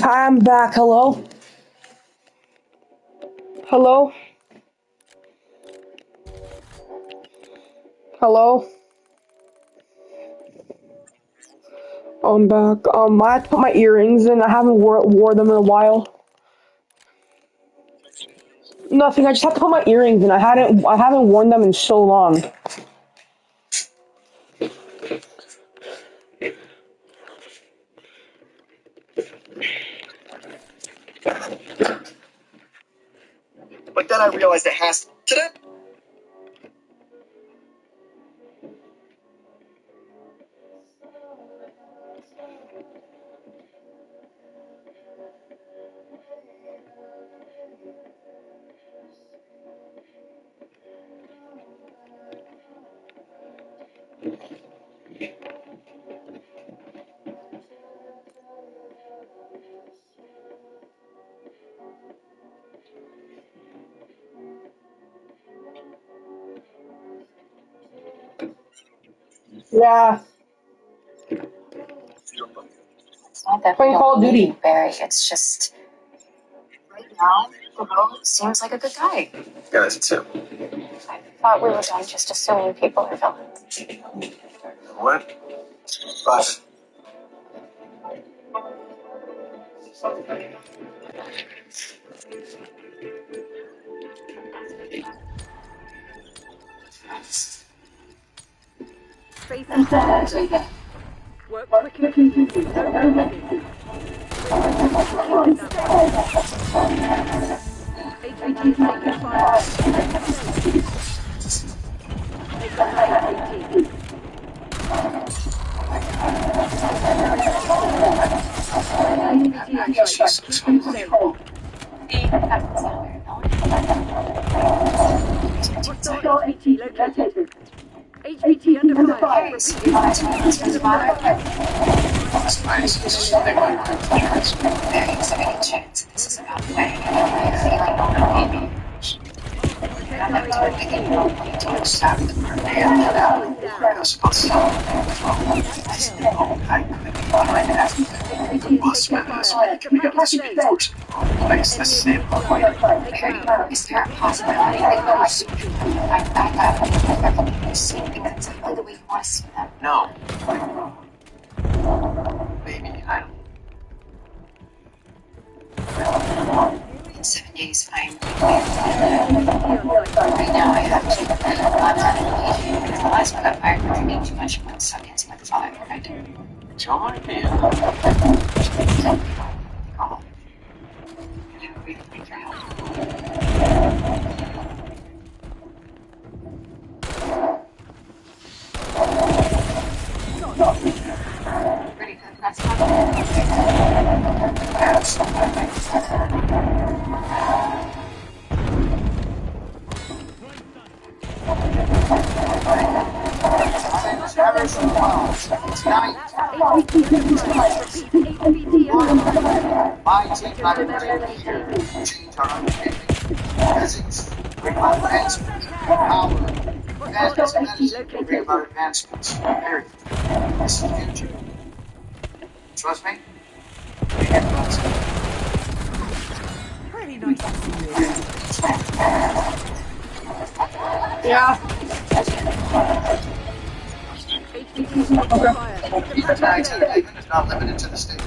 I'm back. Hello? Hello? Hello? I'm back. I had to put my earrings in. I haven't wore them in a while. Nothing. I just have to put my earrings in. I haven't worn them in so long. But then I realized it has to. Yeah. It's not that Playing Call of Duty. Barry. It's just right now, seems like a good guy. Yeah, that's it too. I thought we were done just assuming people are villains. What? But Face and work quick and easy. No misses. HVT is taking fire. Take down HVT. HVT inside. Keep them safe. Hostile HVT located. HVT under fire. Is there a possibility I got exactly the way you want to see them? no. Maybe I don't. In 7 days, I'm right now I have to laptop and because the last one got fired for drinking too much and stuck into like 5 right? John, man. Oh. I really need your help. Pretty good. That's not HVT on My team might be here to change our understanding of physics, bring about advancements, power, and medicine, bring about advancements. Period. This is the future. Trust me? Pretty nice to see you again. Yeah. HVT taking fire. Tonight's entertainment is not limited to the stage.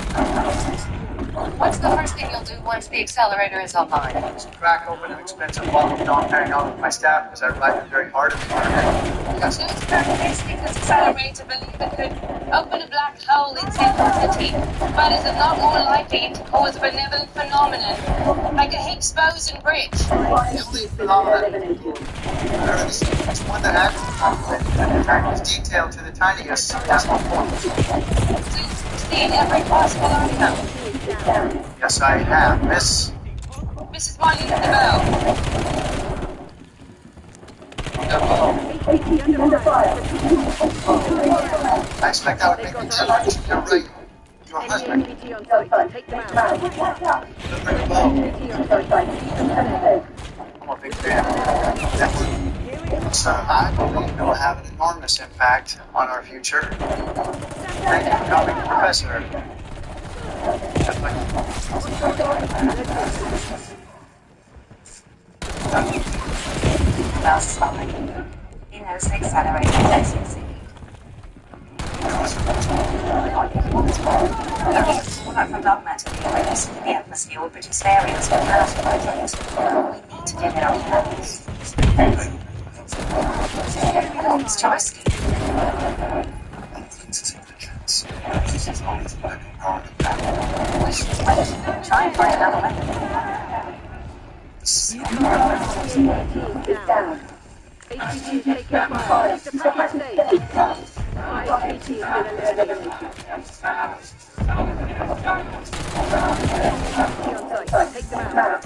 What's the first thing you'll do once the accelerator is online? Crack open an expensive bottle of Dom Perignon with my staff because I ride it very hard. Yes. So it's characteristic this accelerator believe it could open a black hole in Central City, but is it not more likely to cause a benevolent phenomenon, like a Higgs boson bridge? Only phenomenon. It's one that acts is detailed to the tiniest decimal point. So you've seen every possible outcome. Yes, I have, Miss. Mrs. Marley the bell. I expect that would make me jealous. You're right. Your husband. HVT on site. Take them out. Bring a bow. HVT on site. I'm a big fan. So I believe it will have an enormous impact on our future. Thank you for coming, Professor. Well, slowly. He knows the accelerator takes succeed. We're not from dogma to be released into the atmosphere or British areas for NASA projects. We need to get it on hands. It's too risky. Try and find another way. Down. HVT is taking fire. The package stage. HVT has been eliminated. HVT on site. Take them out.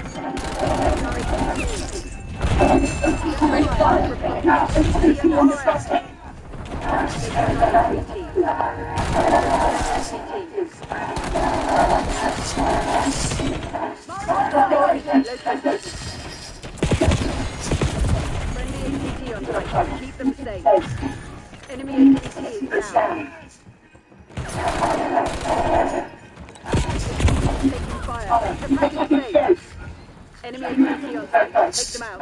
Keep them safe. Enemy HVT is down. Taking fire. The package safe. Enemy HVT on site. Take them out.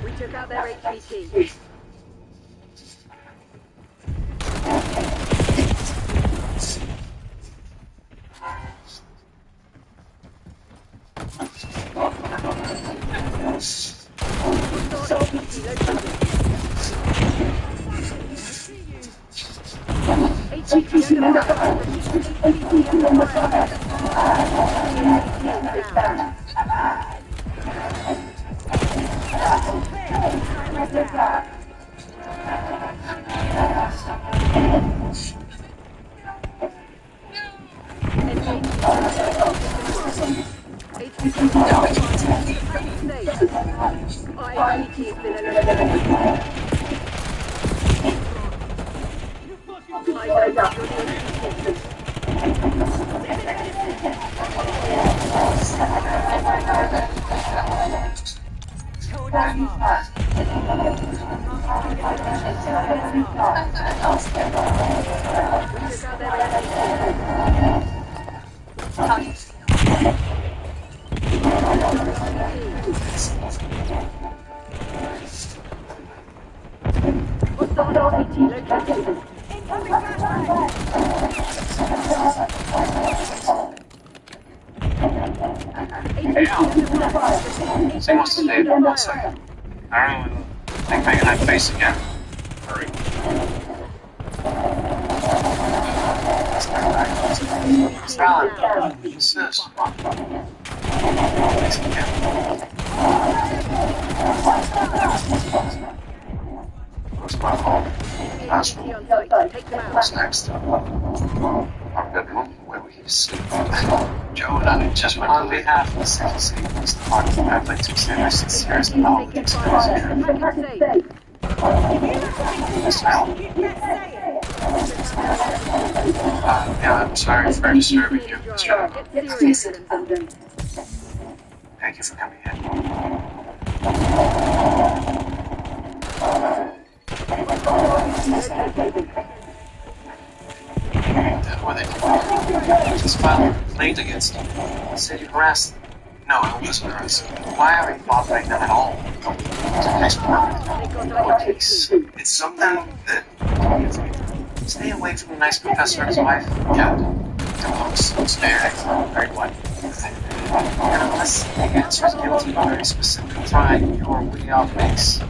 We took out their HVT. Say what's the date? 1 second. I don't know. Think bang in that face again. Hurry. Alan, what's this? What's my fault? What's next? Our bedroom where we sleep. Joe and I just went on behalf of the City City Police Department. I'd like to extend our sincerest apologies for this trip. Yes, ma'am. Yeah, I'm sorry for disturbing you, Mr. Thank you for coming in. What they did. Just filed a complaint against you. Said you harassed them. No, I wasn't harassing them. Why are you bothering them at all? It's a nice work. What case? It's something that. Stay away from the nice professor and his wife. Yeah. Looks very what? And unless the answer is guilty of a very specific crime, you're way off base.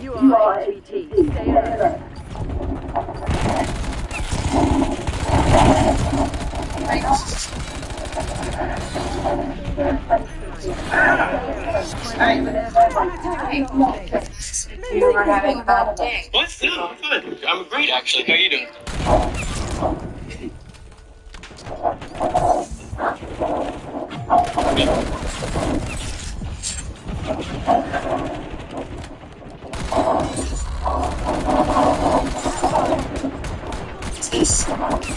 You are HVT. Stay alert. You were having a bad day. What? No, I'm good. I'm great, actually. How are you doing? She's helping.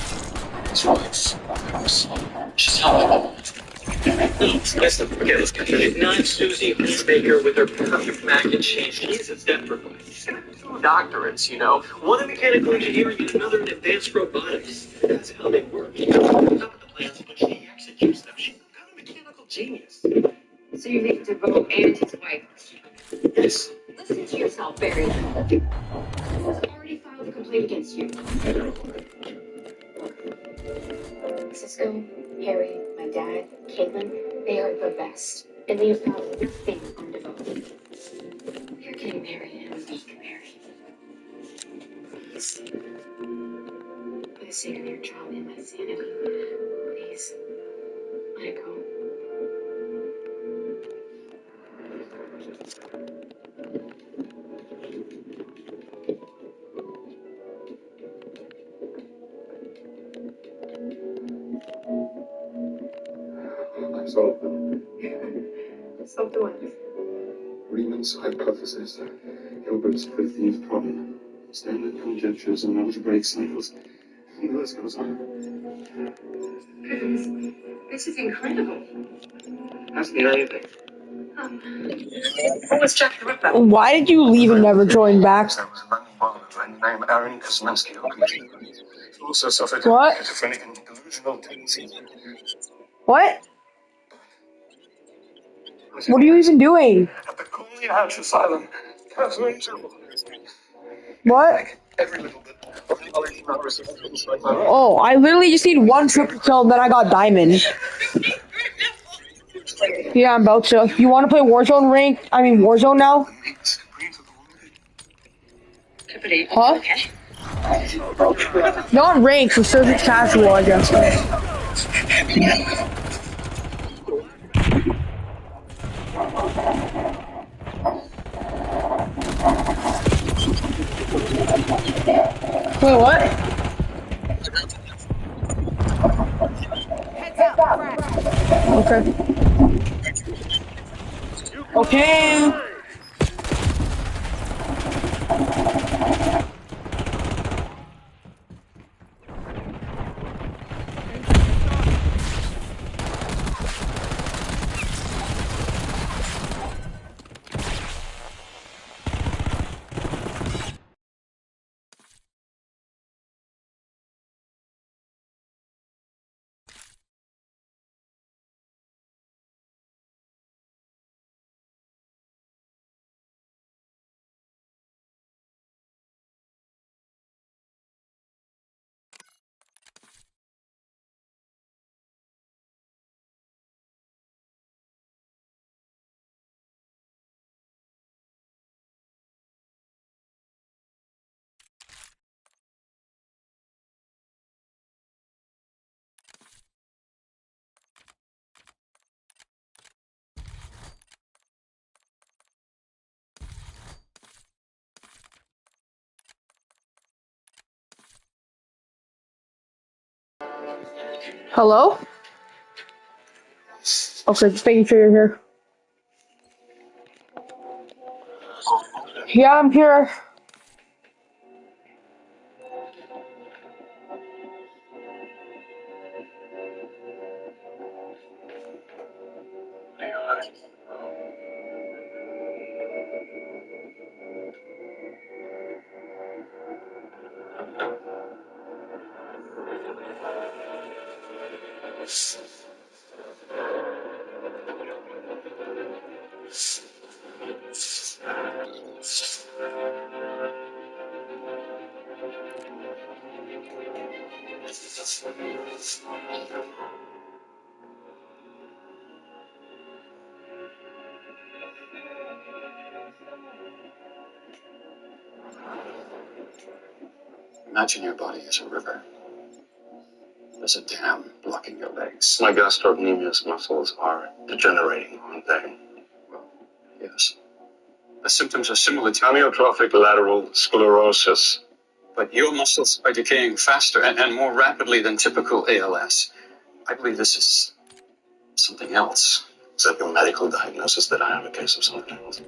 Let's not forget, let's get it. Not Susie Baker with her perfect mac and cheese. She's a step for She's got 2 doctorates, you know. One in mechanical engineering and another in advanced robotics. That's how they work. You know, comes up with the plans, but she executes them. She's kind of a mechanical genius. So you think to vote and his wife? Yes. Listen to yourself, Barry. Who's already filed a complaint against you? Cisco, Harry, my dad, Caitlin, they are the best. And they have found nothing on development. We are getting married and we can marry. Please. For the sake of your job and my sanity, please, let it go. I solved them. Solve the one. Riemann's hypothesis. Hilbert's 15th problem. Standard conjectures and algebraic cycles. And the list goes on. Goodness, this is incredible. Ask me anything. Let's check the whip out. Why did you leave and never join back? I was a London bomber by the name Aaron Kosminski, who committed the raid. He also suffered What? schizophrenic and delusional tendencies. What? What are you even doing? At the Colney Hatch Asylum. Catherine Jewel. What? Every little bit of knowledge and resistance like that. Oh, I literally just need one triple kill and then I got diamond. Yeah, I'm about to. You want to play Warzone rank? I mean Warzone now? Huh? Not rank, for sure it's casual, I guess. Wait, what? Okay. Okay. Hello? Okay, just making sure you're here. Yeah, I'm here. Imagine your body as a river. There's a dam blocking your legs. My gastrocnemius muscles are degenerating, aren't they? Well, yes. The symptoms are similar to amyotrophic lateral sclerosis. But your muscles are decaying faster and more rapidly than typical ALS. I believe this is something else. Is that your medical diagnosis that I have a case of something else?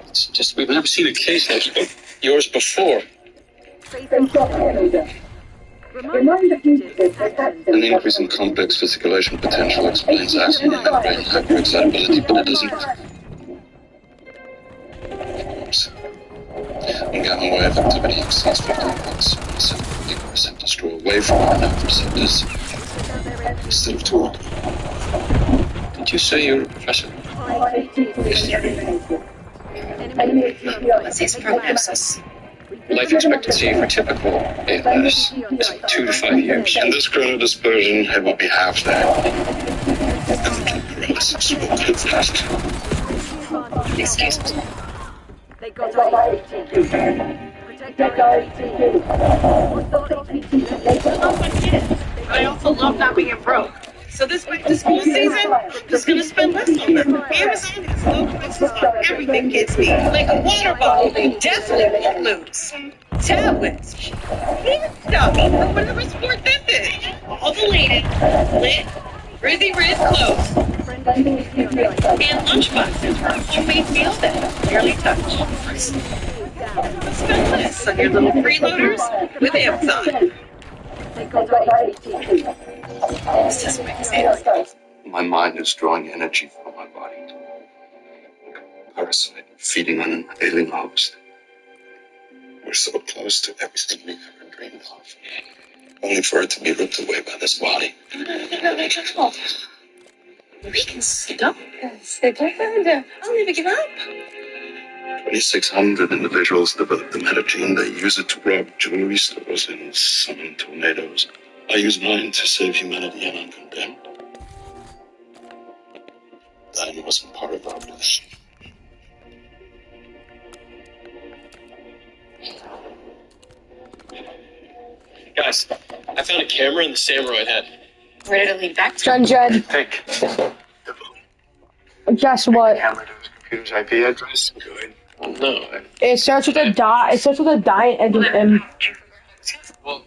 It's just we've never seen a case like yours before. An increase in complex fasciculation potential explains accident and brain hyperexcitability, but it doesn't. When gamma wave activity exceeds 15 volts, 70% destroy away from our nerve receptors instead of toward. Did you say you're a professor? Yes, sir. What's his prognosis? Life expectancy for typical ALS is 2 to 5 years. In this chronodispersion, it will be half that. Paralysis will go fast. Excuse me. They got our APT. Protect our APT. I also love not being broke. So this back to school season, I'm just gonna spend less on them. Amazon has low prices on everything kids need. Like a water bottle, they definitely won't lose. Tablets, hand stuff for whatever sport this is. All the latest, lit, Rizzy Riz clothes. And lunchboxes for a homemade meal that barely touch. Spend less on your little freeloaders with Amazon. They got our APT. This doesn't make sense. My mind is drawing energy from my body. Parasite feeding on an alien host. We're so close to everything we've ever dreamed of. Only for it to be ripped away by this body. We can stop this. I'll never give up. 2,600 individuals developed the metagene. They use it to rob jewelry stores and summon tornadoes. I use mine to save humanity and I'm condemned. That wasn't part of our bliss. Guys, I found a camera in the Samuroid head. Where did it lead back to? Jed. Take Guess what? camera to his computer's IP address. Good. Well, no. It starts with a dot. It starts with a dot and an M. Well,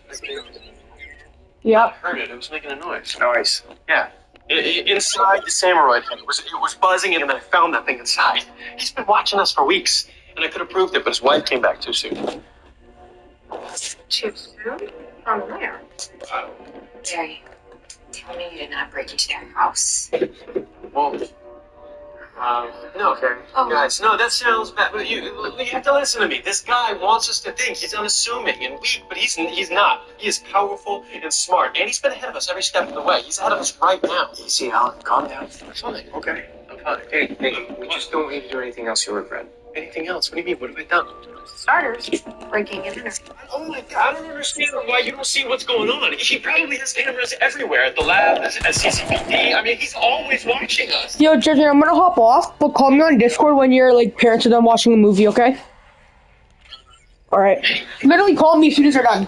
Yep. I heard it. It was making a noise. Noise? Yeah. Inside the Samuroid head. It was buzzing, and then I found that thing inside. He's been watching us for weeks, and I could have proved it, but his wife came back too soon. Too soon? From where? Jerry, tell me you did not break into their house. Well, no, Carrie. Oh. Guys, no, that sounds bad. But you have to listen to me. This guy wants us to think he's unassuming and weak, but he's not. He is powerful and smart, and he's been ahead of us every step of the way. He's ahead of us right now. Easy, Alan. Calm down. I'm fine. Okay, I'm fine. Hey, we just don't need to do anything else you'll regret. Anything else? What do you mean? What have I done? Starters, breaking and entering. Oh my God, I don't understand why you don't see what's going on. He probably has cameras everywhere, at the lab, at CCPD. I mean, he's always watching us. Yo, Jed, I'm gonna hop off, but call me on Discord when your parents are done watching a movie, okay? Alright. Literally call me as soon as they're done.